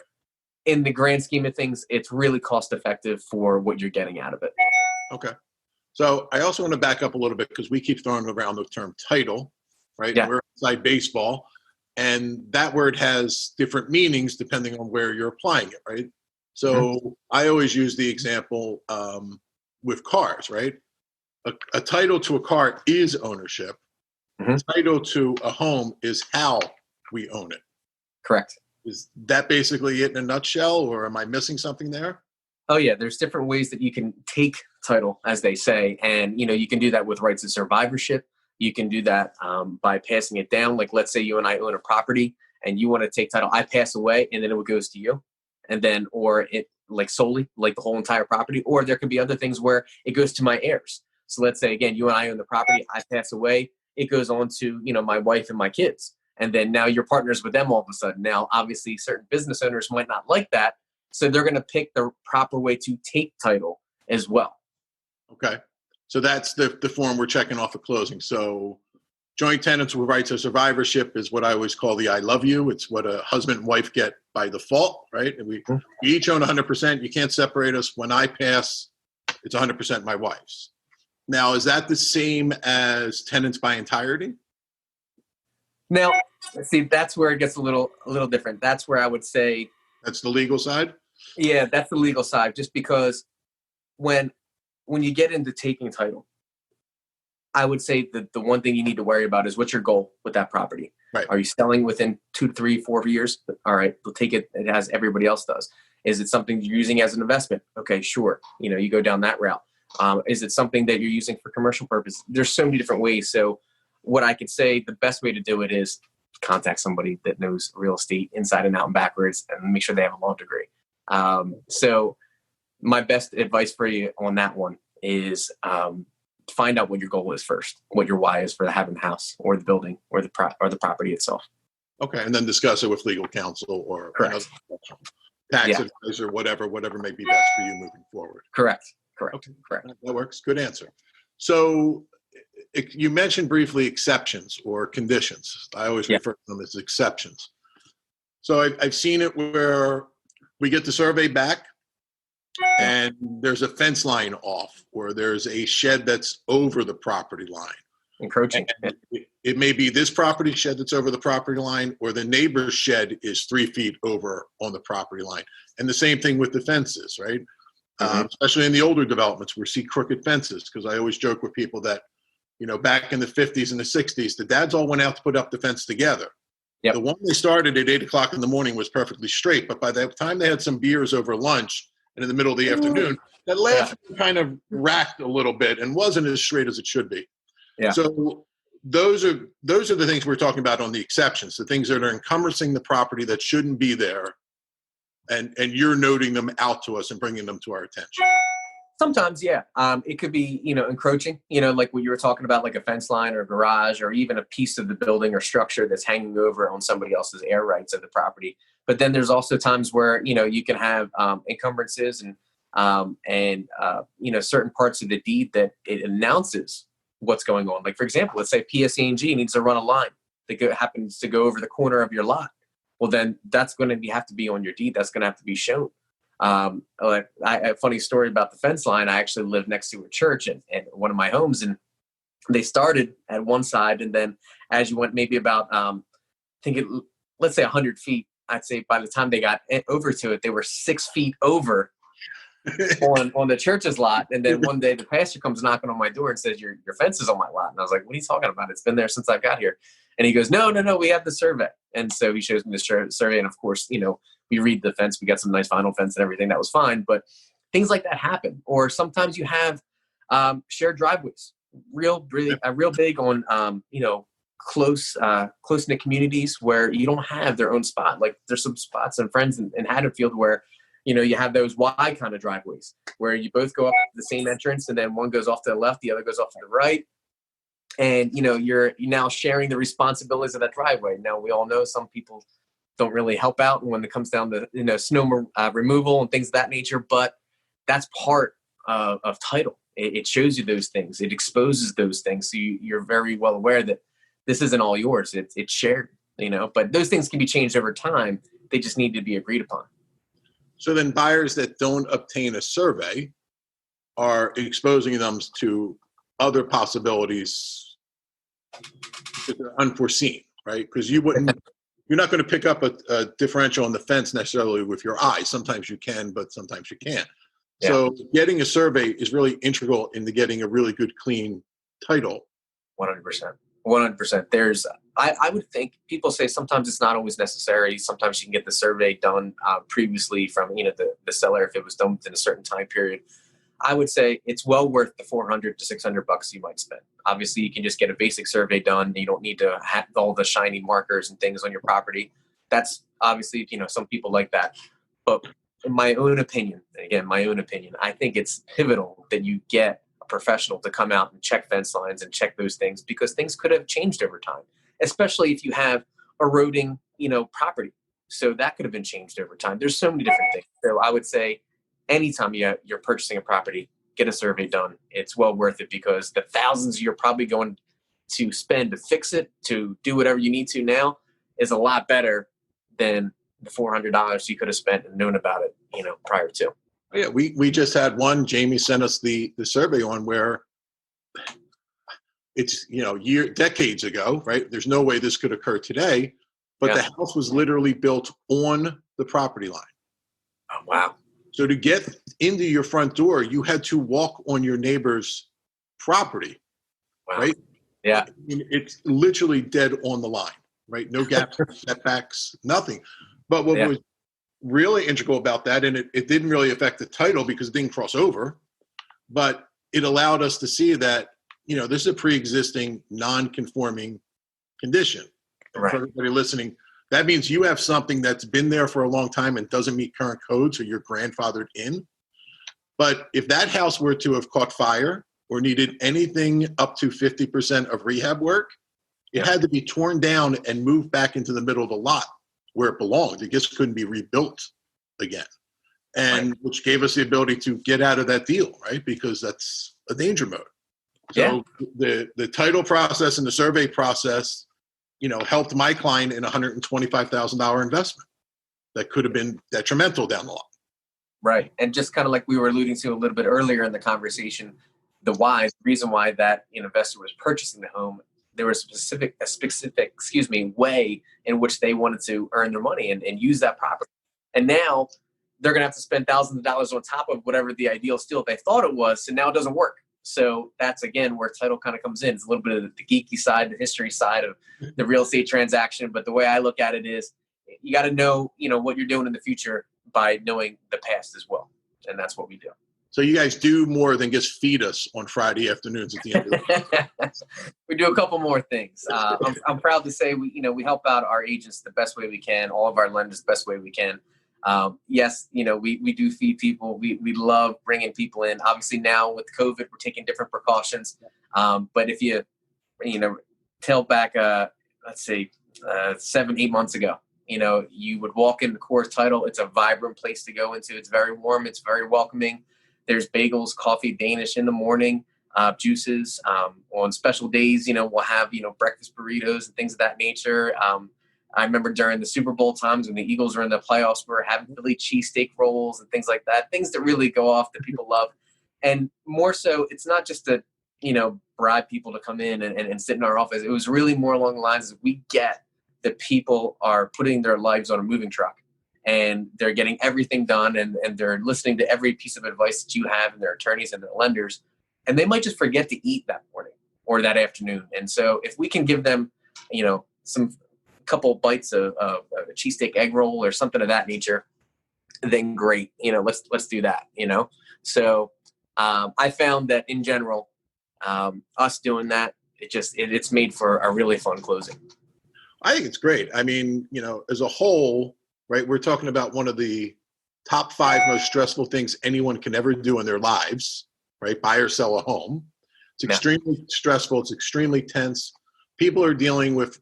in the grand scheme of things, it's really cost effective for what you're getting out of it. Okay. So I also want to back up a little bit because we keep throwing around the term title, right? Yeah. We're inside baseball, and that word has different meanings depending on where you're applying it, right? So I always use the example with cars, right? A title to a car is ownership. A title to a home is how we own it. Correct. Is that basically it in a nutshell, or am I missing something there? Oh yeah, there's different ways that you can take title, as they say, and you can do that with rights of survivorship. You can do that by passing it down. Like, let's say you and I own a property, and you want to take title. I pass away, and then it goes to you, and then or it like solely like the whole entire property. Or there could be other things where it goes to my heirs. So let's say again, you and I own the property. I pass away, it goes on to my wife and my kids. And then now you're partners with them all of a sudden. Now, obviously, certain business owners might not like that. So they're going to pick the proper way to take title as well. Okay. So that's the form we're checking off at closing. So joint tenants with rights of survivorship is what I always call the I love you. It's what a husband and wife get by default, right? And we each own 100%. You can't separate us. When I pass, it's 100% my wife's. Now, is that the same as tenants by entirety? Now, see, that's where it gets a little different. That's where I would say that's the legal side. Yeah, that's the legal side. Just because when you get into taking title, I would say that the one thing you need to worry about is what's your goal with that property. Right. Are you selling within 2 to 3, 4 years? All right, we'll take it as everybody else does. Is it something you're using as an investment? Okay, sure. You go down that route. Is it something that you're using for commercial purpose? There's so many different ways. So what I could say, the best way to do it is contact somebody that knows real estate inside and out and backwards, and make sure they have a law degree. So my best advice for you on that one is find out what your goal is first, what your why is for having the house or the building or the property itself. Okay, and then discuss it with legal counsel or tax advisor, whatever may be best for you moving forward. Correct. Okay. Correct. That works. Good answer. So you mentioned briefly exceptions or conditions. I always refer to them as exceptions. So I've seen it where we get the survey back and there's a fence line off, or there's a shed that's over the property line. Encroaching. It may be this property shed that's over the property line, or the neighbor's shed is 3 feet over on the property line. And the same thing with the fences, right? Especially in the older developments, we see crooked fences, because I always joke with people that, back in the 50s and the 60s, the dads all went out to put up the fence together. Yep. The one they started at 8 o'clock in the morning was perfectly straight, but by the time they had some beers over lunch and in the middle of the afternoon, that last one kind of racked a little bit and wasn't as straight as it should be. Yeah. So those are the things we're talking about on the exceptions, the things that are encumbering the property that shouldn't be there, and you're noting them out to us and bringing them to our attention. Sometimes, yeah. It could be, encroaching, like what you were talking about, like a fence line or a garage, or even a piece of the building or structure that's hanging over on somebody else's air rights of the property. But then there's also times where, you can have encumbrances and certain parts of the deed that it announces what's going on. Like, for example, let's say PSE&G needs to run a line that happens to go over the corner of your lot. Well, then that's going to have to be on your deed. That's going to have to be shown. A funny story about the fence line. I actually live next to a church and one of my homes, and they started at one side, and then as you went maybe about, let's say 100 feet, I'd say by the time they got over to it, they were 6 feet over on the church's lot. And then one day the pastor comes knocking on my door and says, your fence is on my lot. And I was like, what are you talking about? It's been there since I got here. And he goes, no, we have the survey. And so he shows me the survey. And of course, we read the fence. We got some nice vinyl fence and everything. That was fine. But things like that happen. Or sometimes you have shared driveways, real big on, close-knit communities where you don't have their own spot. Like there's some spots and friends in Haddonfield where, you have those Y kind of driveways where you both go up the same entrance, and then one goes off to the left, the other goes off to the right. And, you're now sharing the responsibilities of that driveway. Now, we all know some people don't really help out when it comes down to, snow removal and things of that nature, but that's part of title. It shows you those things. It exposes those things. So you're very well aware that this isn't all yours. It's shared, but those things can be changed over time. They just need to be agreed upon. So then buyers that don't obtain a survey are exposing them to other possibilities that are unforeseen, right? Because you're not going to pick up a differential on the fence necessarily with your eyes. Sometimes you can, but sometimes you can't. Yeah. So getting a survey is really integral into getting a really good, clean title. 100%. 100%. I would think people say sometimes it's not always necessary. Sometimes you can get the survey done previously from the seller if it was done within a certain time period. I would say it's well worth the $400 to $600 you might spend. Obviously, you can just get a basic survey done. You don't need to have all the shiny markers and things on your property. That's obviously, some people like that. But in my own opinion, I think it's pivotal that you get a professional to come out and check fence lines and check those things, because things could have changed over time, especially if you have eroding, property. So that could have been changed over time. There's so many different things. So I would say anytime you're purchasing a property, get a survey done. It's well worth it, because the thousands you're probably going to spend to fix it, to do whatever you need to now, is a lot better than the $400 you could have spent and known about it, prior to. Yeah, we just had one. Jamie sent us the survey on where it's decades ago, right? There's no way this could occur today, but the house was literally built on the property line. Oh, wow. So to get into your front door, you had to walk on your neighbor's property, right? Yeah. It's literally dead on the line, right? No gaps, setbacks, nothing. But what was really integral about that, and it didn't really affect the title because it didn't cross over, but it allowed us to see that, this is a pre-existing non-conforming condition. And for everybody listening, that means you have something that's been there for a long time and doesn't meet current code, so you're grandfathered in. But if that house were to have caught fire or needed anything up to 50% of rehab work, it had to be torn down and moved back into the middle of the lot where it belonged. It just couldn't be rebuilt again. And which gave us the ability to get out of that deal, right? Because that's a danger mode. So the title process and the survey process, helped my client in a $125,000 investment that could have been detrimental down the line. Right. And just kind of like we were alluding to a little bit earlier in the conversation, the reason why that investor was purchasing the home, there was a specific way in which they wanted to earn their money and use that property. And now they're going to have to spend thousands of dollars on top of whatever the ideal deal they thought it was. So now it doesn't work. So that's, again, where title kind of comes in. It's a little bit of the geeky side, the history side of the real estate transaction. But the way I look at it is you got to know, what you're doing in the future by knowing the past as well. And that's what we do. So you guys do more than just feed us on Friday afternoons at the end of the day. We do a couple more things. I'm proud to say we help out our agents the best way we can, all of our lenders the best way we can. Yes, we do feed people. We love bringing people in. Obviously now with COVID, we're taking different precautions. But if you tail back, let's say 7-8 months ago, you would walk into Coors Title. It's a vibrant place to go into. It's very warm. It's very welcoming. There's bagels, coffee, Danish in the morning, juices. On special days, we'll have, breakfast burritos and things of that nature. I remember during the Super Bowl times when the Eagles were in the playoffs, we were having Philly cheesesteak rolls and things like that, things that really go off that people love. And more so, it's not just to, bribe people to come in and sit in our office. It was really more along the lines of we get that people are putting their lives on a moving truck and they're getting everything done and they're listening to every piece of advice that you have and their attorneys and their lenders. And they might just forget to eat that morning or that afternoon. And so if we can give them, some couple bites of a cheesesteak egg roll or something of that nature, then great. Let's do that. So I found that in general, us doing that, it's made for a really fun closing. I think it's great. I mean, as a whole, right, we're talking about one of the top 5 most stressful things anyone can ever do in their lives, right? Buy or sell a home. It's extremely stressful. It's extremely tense. People are dealing with,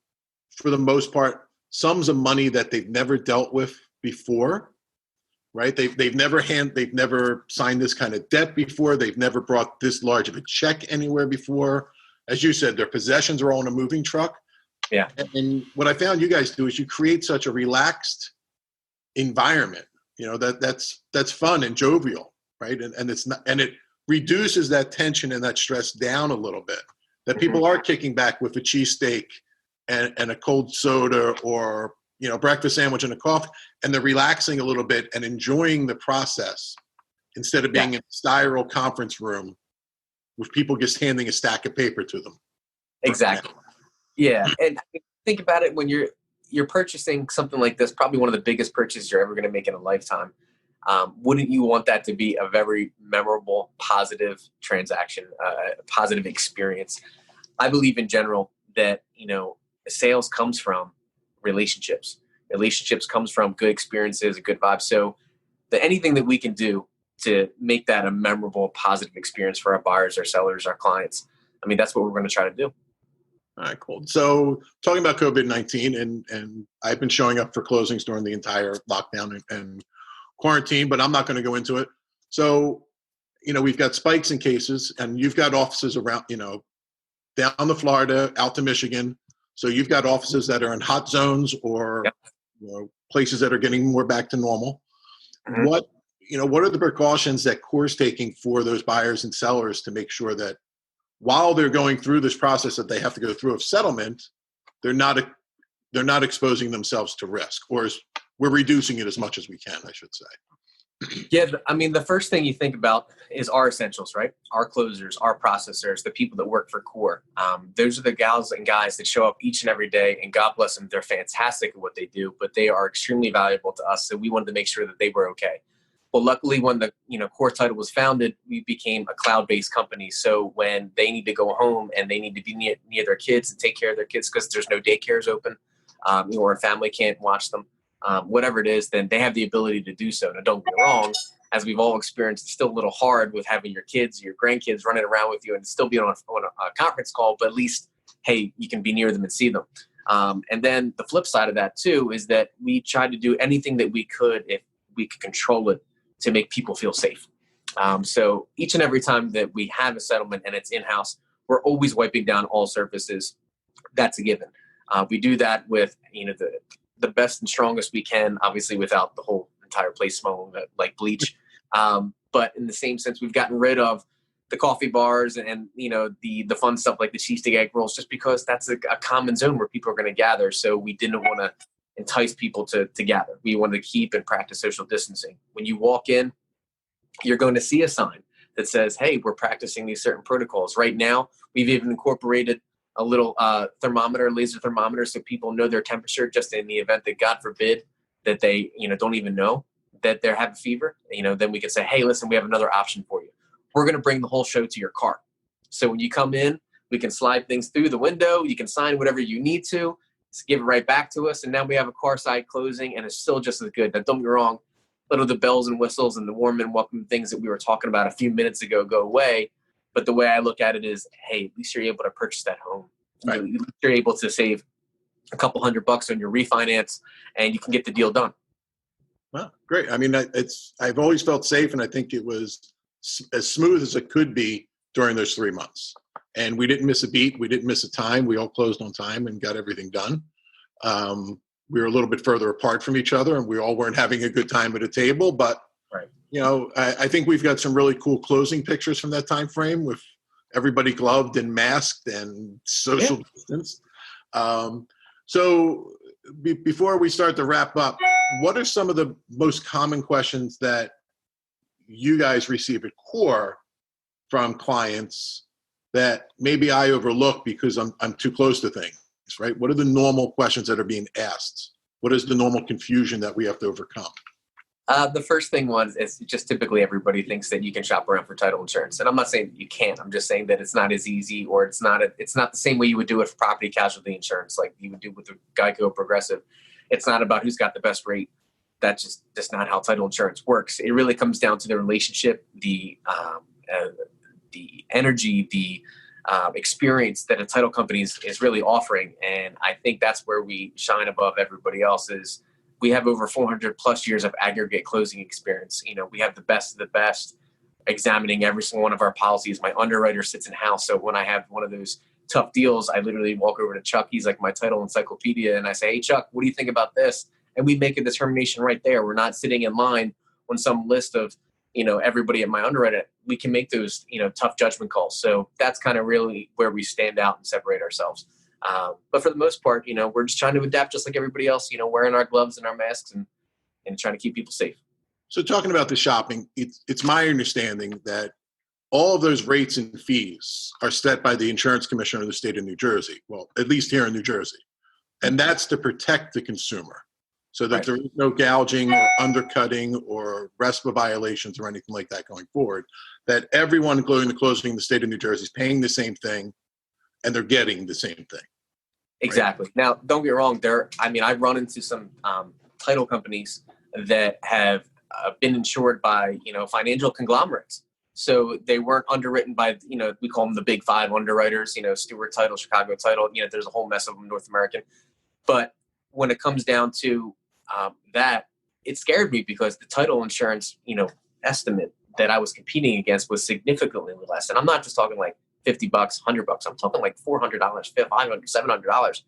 for the most part, sums of money that they've never dealt with before. right? They've never signed this kind of debt before. They've never brought this large of a check anywhere before. As you said, their possessions are all in a moving truck. Yeah. And what I found you guys do is you create such a relaxed environment, that's fun and jovial, right? And it's not, and it reduces that tension and that stress down a little bit, that people are kicking back with a cheesesteak and a cold soda or, breakfast sandwich and a coffee, and they're relaxing a little bit and enjoying the process instead of being in a styro conference room with people just handing a stack of paper to them. Exactly. Yeah. And think about it, when you're purchasing something like this, probably one of the biggest purchases you're ever going to make in a lifetime. Wouldn't you want that to be a very memorable, positive transaction, positive experience? I believe in general that, sales comes from relationships. Relationships comes from good experiences, a good vibe. So anything that we can do to make that a memorable, positive experience for our buyers, our sellers, our clients, that's what we're going to try to do. All right, cool. So talking about COVID-19, and I've been showing up for closings during the entire lockdown and quarantine, but I'm not going to go into it. So, we've got spikes in cases, and you've got offices around, down to Florida, out to Michigan. So you've got offices that are in hot zones or places that are getting more back to normal. Mm-hmm. What are the precautions that CORE's taking for those buyers and sellers to make sure that while they're going through this process that they have to go through of settlement, they're not exposing themselves to risk, or we're reducing it as much as we can, I should say? Yeah, the first thing you think about is our essentials, right? Our closers, our processors, the people that work for CORE. Those are the gals and guys that show up each and every day, and God bless them, they're fantastic at what they do, but they are extremely valuable to us, so we wanted to make sure that they were okay. Well, luckily, when the CORE title was founded, we became a cloud-based company. So when they need to go home and they need to be near their kids and take care of their kids because there's no daycares open, or a family can't watch them, whatever it is, then they have the ability to do so. Now, don't get me wrong, as we've all experienced, it's still a little hard with having your kids, your grandkids running around with you and still being on a conference call, but at least, hey, you can be near them and see them. And then the flip side of that, too, is that we tried to do anything that we could, if we could control it, to make people feel safe. So each and every time that we have a settlement and it's in-house, we're always wiping down all surfaces. That's a given. We do that with the best and strongest we can, obviously without the whole entire place smelling like bleach. But in the same sense, we've gotten rid of the coffee bars and the fun stuff like the cheesesteak egg rolls, just because that's a common zone where people are going to gather. So we didn't want to entice people to gather. We wanted to keep and practice social distancing. When you walk in, you're going to see a sign that says, hey, we're practicing these certain protocols. Right now, we've even incorporated a little laser thermometer, so people know their temperature, just in the event that, God forbid, that they don't even know that they're having fever. Then we can say, hey, listen, we have another option for you. We're going to bring the whole show to your car. So when you come in, we can slide things through the window. You can sign whatever you need to. Just give it right back to us, and now we have a car side closing, and it's still just as good. Now, don't get me wrong, little the bells and whistles and the warm and welcome things that we were talking about a few minutes ago go away. But the way I look at it is, hey, at least you're able to purchase that home. Right. You're able to save a couple $100 on your refinance, and you can get the deal done. Well, great. I've always felt safe, and I think it was as smooth as it could be during those 3 months. And we didn't miss a beat. We didn't miss a time. We all closed on time and got everything done. We were a little bit further apart from each other, and we all weren't having a good time at a table. But, right. I think we've got some really cool closing pictures from that time frame with everybody gloved and masked and social distance. So before we start to wrap up, what are some of the most common questions that you guys receive at CORE from clients that maybe I overlook because I'm too close to things, right? What are the normal questions that are being asked? What is the normal confusion that we have to overcome? The first thing is just typically everybody thinks that you can shop around for title insurance. And I'm not saying that you can't. I'm just saying that it's not as easy, or it's not the same way you would do it for property casualty insurance like you would do with the Geico Progressive. It's not about who's got the best rate. That's just not how title insurance works. It really comes down to the relationship, the energy, the experience that a title company is really offering. And I think that's where we shine above everybody else is we have over 400 plus years of aggregate closing experience. We have the best of the best examining every single one of our policies. My underwriter sits in house. So when I have one of those tough deals, I literally walk over to Chuck. He's like my title encyclopedia. And I say, hey, Chuck, what do you think about this? And we make a determination right there. We're not sitting in line on some list of, everybody at my underwriter. We can make those, tough judgment calls. So that's kind of really where we stand out and separate ourselves. But for the most part, we're just trying to adapt just like everybody else, wearing our gloves and our masks and trying to keep people safe. So talking about the shopping, it's my understanding that all of those rates and fees are set by the insurance commissioner of the state of New Jersey. Well, at least here in New Jersey. And that's to protect the consumer so that there is no gouging or undercutting or RESPA violations or anything like that going forward, that everyone, including the closing in the state of New Jersey, is paying the same thing and they're getting the same thing. Exactly. Right? Now, don't get me wrong. I run into some title companies that have been insured by, financial conglomerates. So they weren't underwritten by, we call them the big five underwriters, Stewart Title, Chicago Title, there's a whole mess of them, North American. But when it comes down to that, it scared me because the title insurance, estimate that I was competing against was significantly less. And I'm not just talking like $50, $100. I'm talking like $400, $500, $700.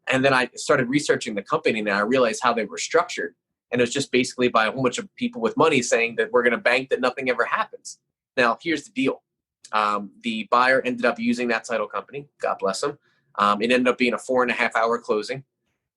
And then I started researching the company and I realized how they were structured. And it was just basically by a whole bunch of people with money saying that we're going to bank that nothing ever happens. Now, here's the deal. The buyer ended up using that title company. God bless them. It ended up being a 4.5-hour closing.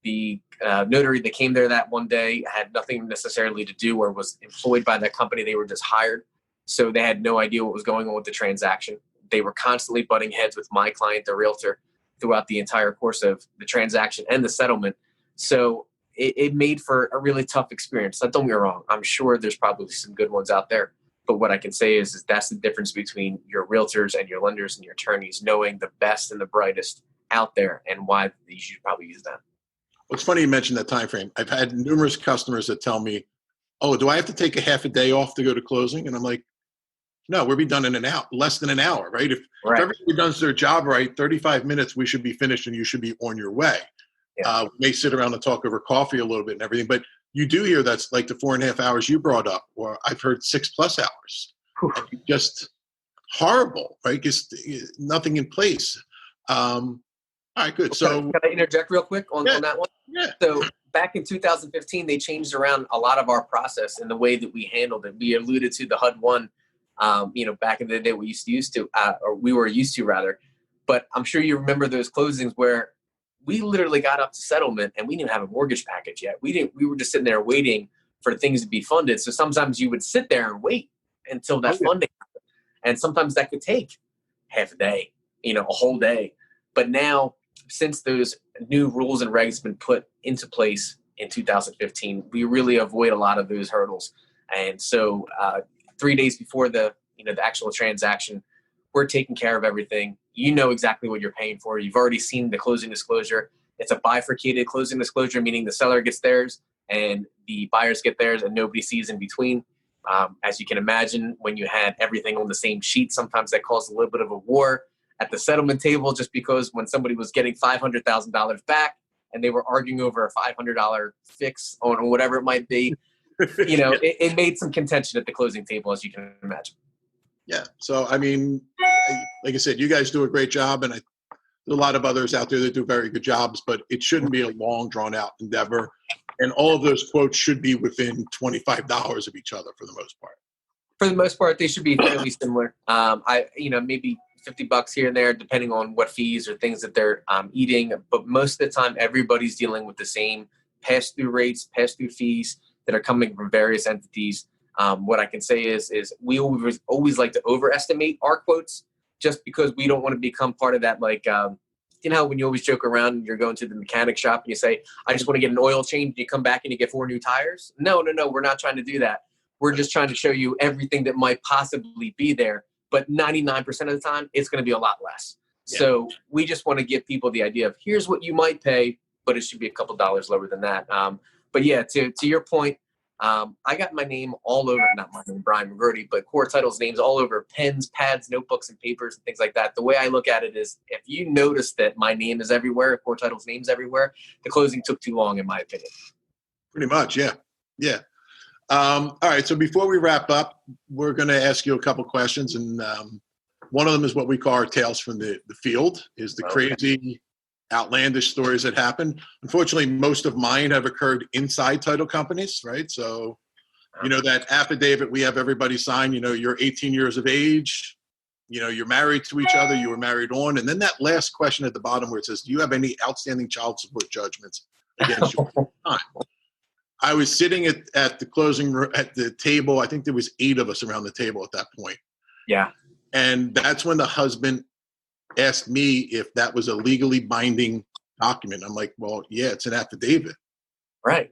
The notary that came there that one day had nothing necessarily to do or was employed by that company. They were just hired. So they had no idea what was going on with the transaction. They were constantly butting heads with my client, the realtor, throughout the entire course of the transaction and the settlement. So it made for a really tough experience. Don't get me wrong. I'm sure there's probably some good ones out there. But what I can say is that's the difference between your realtors and your lenders and your attorneys, knowing the best and the brightest out there and why you should probably use them. Well, it's funny you mentioned that time frame. I've had numerous customers that tell me, oh, do I have to take a half a day off to go to closing? And I'm like, no, we'll be done in less than an hour, right? If everybody does their job right, 35 minutes, we should be finished and you should be on your way. Yeah. We may sit around and talk over coffee a little bit and everything, but you do hear that's like the 4.5 hours you brought up, or I've heard 6+ hours. Just horrible, right? Just nothing in place. All right, good. So can I interject real quick on that one? Yeah. So back in 2015, they changed around a lot of our process and the way that we handled it. We alluded to the HUD-1, back in the day we were used to rather. But I'm sure you remember those closings where we literally got up to settlement and we didn't have a mortgage package yet. We were just sitting there waiting for things to be funded. So sometimes you would sit there and wait until that funding happened. And sometimes that could take half a day, a whole day. But now, since those new rules and regs have been put into place in 2015, we really avoid a lot of those hurdles. And so 3 days before the actual transaction, we're taking care of everything. You know exactly what you're paying for. You've already seen the closing disclosure. It's a bifurcated closing disclosure, meaning the seller gets theirs and the buyers get theirs and nobody sees in between. As you can imagine, when you had everything on the same sheet, sometimes that caused a little bit of a war at the settlement table, just because when somebody was getting $500,000 back and they were arguing over a $500 fix on whatever it might be, it made some contention at the closing table, as you can imagine. Yeah. So, I mean, like I said, you guys do a great job, and there's a lot of others out there that do very good jobs, but it shouldn't be a long, drawn-out endeavor. And all of those quotes should be within $25 of each other for the most part. For the most part, they should be fairly similar. Maybe $50 here and there, depending on what fees or things that they're eating. But most of the time, everybody's dealing with the same pass-through rates, pass-through fees that are coming from various entities. What I can say is we always like to overestimate our quotes, just because we don't want to become part of that. Like, when you always joke around and you're going to the mechanic shop and you say, I just want to get an oil change, and you come back and you get 4 new tires. No, we're not trying to do that. We're just trying to show you everything that might possibly be there. But 99% of the time, it's going to be a lot less. Yeah. So we just want to give people the idea of here's what you might pay, but it should be a couple dollars lower than that. But yeah, to your point, I got my name all over, not my name, Brian McGroarty, but Core Title's names all over pens, pads, notebooks, and papers and things like that. The way I look at it is, if you notice that my name is everywhere, Core Title's name's everywhere, the closing took too long, in my opinion. Pretty much, yeah. Yeah. All right. So before we wrap up, we're going to ask you a couple questions. And one of them is what we call our tales from the field, is the crazy, outlandish stories that happen. Unfortunately, most of mine have occurred inside title companies, right? So, that affidavit we have everybody sign, you're 18 years of age, you're married to each other, you were married on. And then that last question at the bottom where it says, do you have any outstanding child support judgments against you? I was sitting at the closing at the table. I think there was 8 of us around the table at that point. Yeah. And that's when the husband asked me if that was a legally binding document. I'm like, well, yeah, it's an affidavit. Right.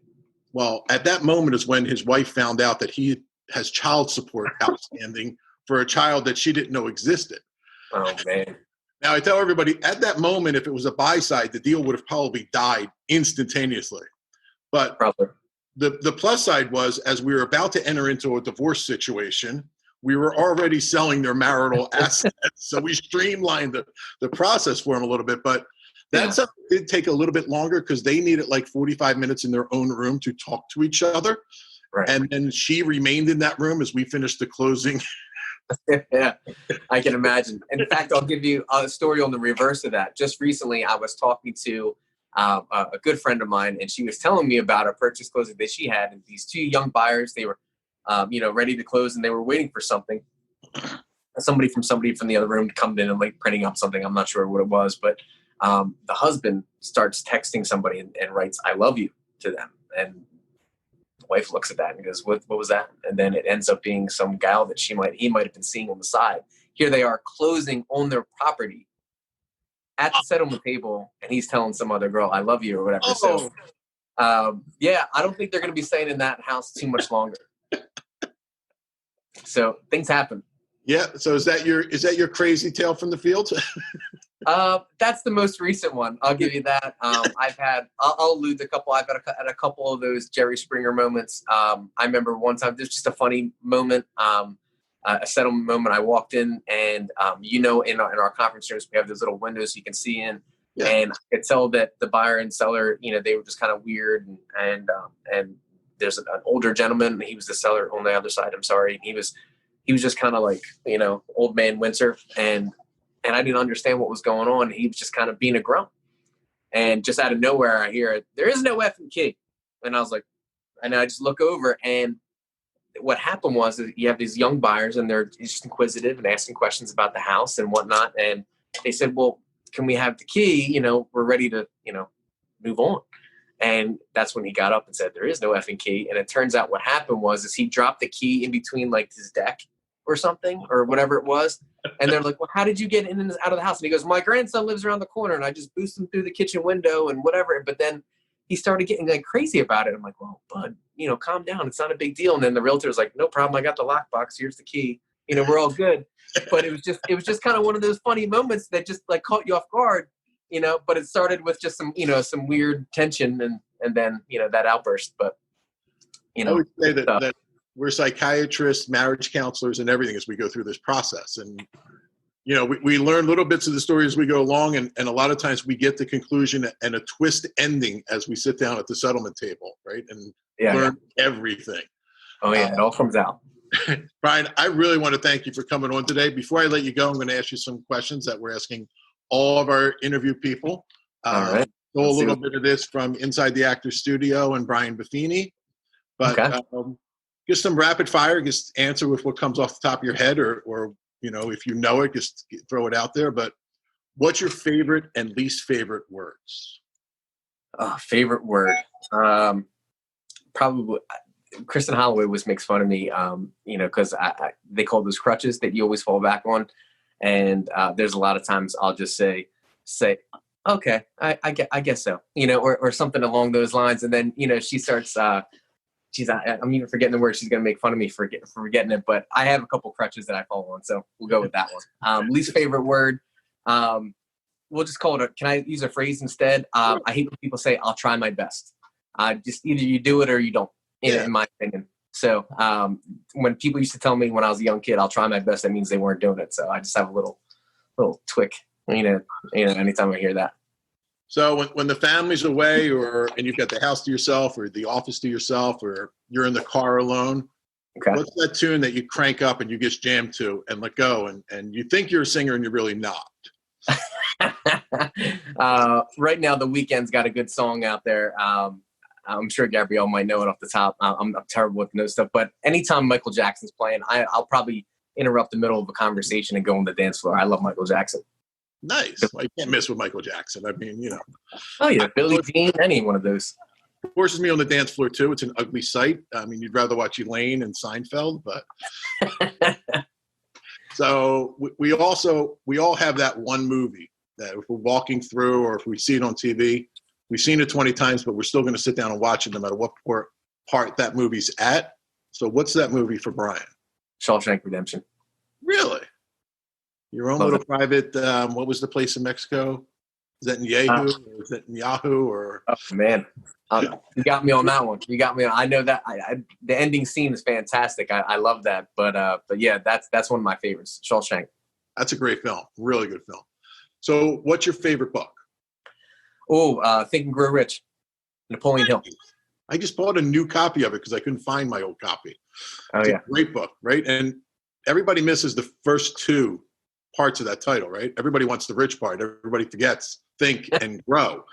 Well, at that moment is when his wife found out that he has child support outstanding for a child that she didn't know existed. Oh, man. Now, I tell everybody, at that moment, if it was a buy side, the deal would have probably died instantaneously. But the plus side was, as we were about to enter into a divorce situation, we were already selling their marital assets. So we streamlined the process for them a little bit. But that did take a little bit longer because they needed like 45 minutes in their own room to talk to each other. Right. And then she remained in that room as we finished the closing. Yeah, I can imagine. In fact, I'll give you a story on the reverse of that. Just recently, I was talking to a good friend of mine, and she was telling me about a purchase closing that she had. And these 2 young buyers, they were, ready to close, and they were waiting for something. Somebody from the other room to come in and like printing up something. I'm not sure what it was, but the husband starts texting somebody and writes, "I love you" to them. And the wife looks at that and goes, what was that? And then it ends up being some gal that he might have been seeing on the side. Here they are closing on their property at the settlement table, and he's telling some other girl, "I love you" or whatever. So, I don't think they're going to be staying in that house too much longer. So things happen. Yeah. So is that your crazy tale from the field? That's the most recent one. I'll give you that. I'll allude to a couple. I've had a couple of those Jerry Springer moments. I remember one time, there's just a funny moment, a settlement moment. I walked in and, in our conference rooms, we have those little windows you can see in. Yeah. And I could tell that the buyer and seller, they were just kind of weird. And there's an older gentleman, and he was the seller on the other side. I'm sorry. And he was just kind of like, old man Windsor. And I didn't understand what was going on. He was just kind of being a grump. And just out of nowhere, I hear, "There is no F and K." And I was like, and I just look over, and what happened was that you have these young buyers, and they're just inquisitive and asking questions about the house and whatnot. And they said, "Well, can we have the key? We're ready to, move on." And that's when he got up and said, "There is no F and key." And it turns out what happened was he dropped the key in between like his deck or something or whatever it was. And they're like, "Well, how did you get in and out of the house?" And he goes, "My grandson lives around the corner, and I just boost him through the kitchen window and whatever." But then he started getting like crazy about it. I'm like, "Well, bud, calm down. It's not a big deal." And then the realtor was like, "No problem. I got the lockbox. Here's the key. We're all good." But it was just kind of one of those funny moments that just like caught you off guard, but it started with just some weird tension and then, that outburst. But, I would say that we're psychiatrists, marriage counselors, and everything as we go through this process. And, we learn little bits of the story as we go along. And a lot of times we get the conclusion and a twist ending as we sit down at the settlement table, right? And learn everything. Oh, yeah. It all comes out. Brian, I really want to thank you for coming on today. Before I let you go, I'm going to ask you some questions that we're asking all of our interview people. All right. A little bit of this from Inside the Actors Studio and Brian Buffini. But just some rapid fire, just answer with what comes off the top of your head or if you know it, just throw it out there. But what's your favorite and least favorite words? Favorite word? Probably Kristen Holloway always makes fun of me, because they call those crutches that you always fall back on. And there's a lot of times I'll just say, "Okay, I guess so," or something along those lines. And then, she starts, I'm even forgetting the word. She's going to make fun of me for forgetting it, but I have a couple crutches that I fall on. So we'll go with that one. Least favorite word. We'll just call it can I use a phrase instead? I hate when people say, "I'll try my best." Just either you do it or you don't, in my opinion. So when people used to tell me when I was a young kid, "I'll try my best," that means they weren't doing it. So I just have a little twig, anytime I hear that. So when the family's away and you've got the house to yourself or the office to yourself or you're in the car alone, Okay. what's that tune that you crank up and you just jam to and let go and you think you're a singer and you're really not? Right now, The Weeknd's got a good song out there. I'm sure Gabrielle might know it off the top. I'm terrible with no stuff, but anytime Michael Jackson's playing, I'll probably interrupt the middle of a conversation and go on the dance floor. I love Michael Jackson. Nice. Well, you can't miss with Michael Jackson. I mean, you know. Oh yeah, Billie Jean, any one of those. Forces me on the dance floor too. It's an ugly sight. I mean, you'd rather watch Elaine and Seinfeld, but so we all have that one movie that if we're walking through or if we see it on TV, we've seen it 20 times, but we're still going to sit down and watch it no matter what part that movie's at. So what's that movie for Brian? Shawshank Redemption. Really? Your own little private, what was the place in Mexico? Is that in Yahoo or is that in Yahoo or? Oh man, you got me on that one. You got me on. I know that the ending scene is fantastic. I love that. But yeah, that's one of my favorites. Shawshank. That's a great film. Really good film. So what's your favorite book? Oh, Think and Grow Rich. Napoleon Hill. I just bought a new copy of it because I couldn't find my old copy. Oh it's yeah, a great book, right? And everybody misses the first two parts of that title, right? Everybody wants the rich part. Everybody forgets think and grow.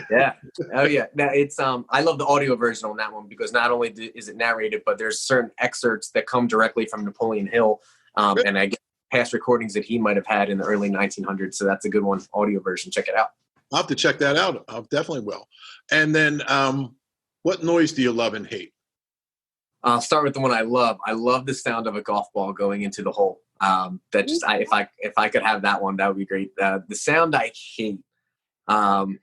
Yeah. Oh yeah. Now it's I love the audio version on that one because not only is it narrated, but there's certain excerpts that come directly from Napoleon Hill, and I get past recordings that he might have had in the early 1900s. So that's a good one, audio version. Check it out. I'll have to check that out. I definitely will. And then, what noise do you love and hate? I'll start with the one I love. I love the sound of a golf ball going into the hole. That just if I could have that one, that would be great. The sound I hate, man,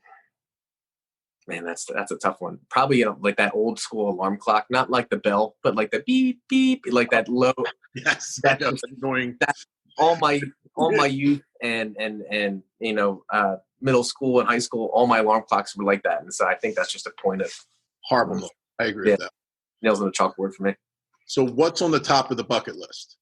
that's a tough one. Probably like that old school alarm clock, not like the bell, but like the beep beep, like that low. Yes, that's annoying. That's all my youth and middle school and high school. All my alarm clocks were like that, and so I think that's just a point of horrible. I agree with that. Nails on the chalkboard for me. So what's on the top of the bucket list?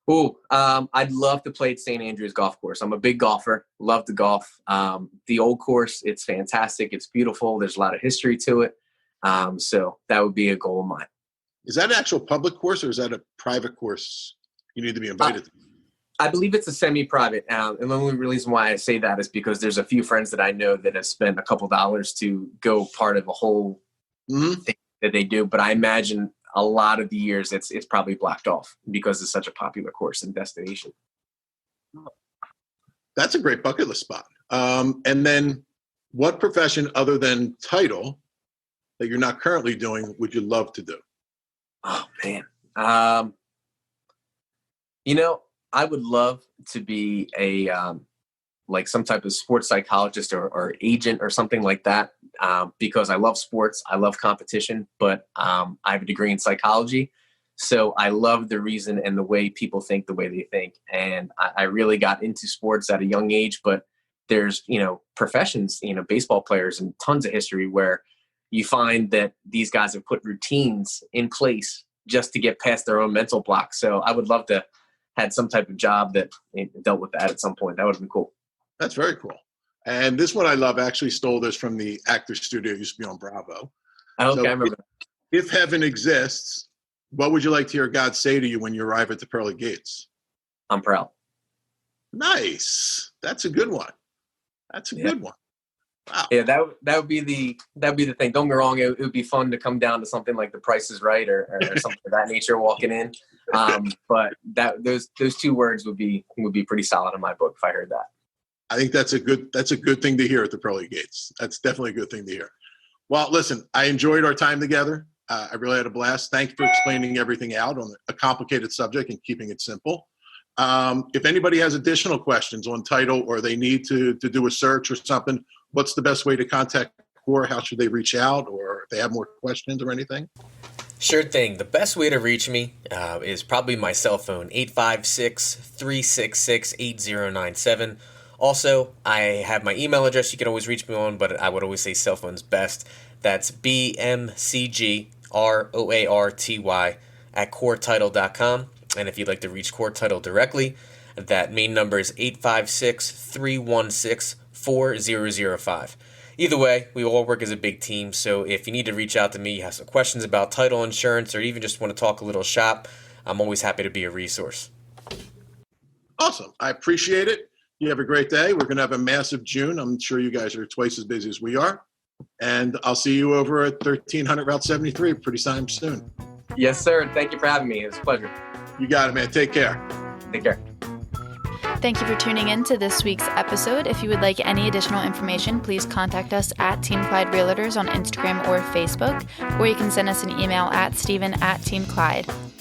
Oh, I'd love to play at St. Andrews Golf Course. I'm a big golfer, love to golf. The old course, it's fantastic. It's beautiful. There's a lot of history to it. So that would be a goal of mine. Is that an actual public course or is that a private course you need to be invited to? I believe it's a semi-private. And the only reason why I say that is because there's a few friends that I know that have spent a couple dollars to go part of a whole thing that they do. But I imagine a lot of the years it's probably blocked off because it's such a popular course and destination. That's a great bucket list spot. And then what profession other than title that you're not currently doing would you love to do? Oh man. I would love to be a like some type of sports psychologist or agent or something like that, because I love sports, I love competition, but I have a degree in psychology. So I love the reason and the way people think the way they think. And I really got into sports at a young age, but there's, professions, baseball players and tons of history where you find that these guys have put routines in place just to get past their own mental block. So I would love to had some type of job that dealt with that at some point. That would have been cool. That's very cool. And this one I love, actually stole this from the Actors Studio. It used to be on Bravo. Okay, so I remember. If heaven exists, what would you like to hear God say to you when you arrive at the pearly gates? I'm proud. Nice. That's a good one. That's a good one. Wow. Yeah, that would be the thing. Don't get me wrong, it would be fun to come down to something like The Price is Right or something of that nature walking in. But those two words would be pretty solid in my book if I heard that. I think that's a good thing to hear at the pearly gates. That's definitely a good thing to hear. Well, listen, I enjoyed our time together. I really had a blast. Thanks for explaining everything out on a complicated subject and keeping it simple. If anybody has additional questions on title or they need to do a search or something, what's the best way to contact Core? How should they reach out, or if they have more questions or anything? Sure thing. The best way to reach me is probably my cell phone, 856-366-8097. Also, I have my email address you can always reach me on, but I would always say cell phone's best. That's bmcgroarty@coretitle.com. And if you'd like to reach Core Title directly, that main number is 856-316-4644. 888-888-4005. Either way, we all work as a big team, so if you need to reach out to me, you have some questions about title insurance, or even just want to talk a little shop, I'm always happy to be a resource. Awesome. I appreciate it. You have a great day. We're going to have a massive June. I'm sure you guys are twice as busy as we are. And I'll see you over at 1300 Route 73 pretty soon. Yes, sir. Thank you for having me. It was a pleasure. You got it, man. Take care. Take care. Thank you for tuning in to this week's episode. If you would like any additional information, please contact us at Team Clyde Realtors on Instagram or Facebook, or you can send us an email at steven@teamclyde.com.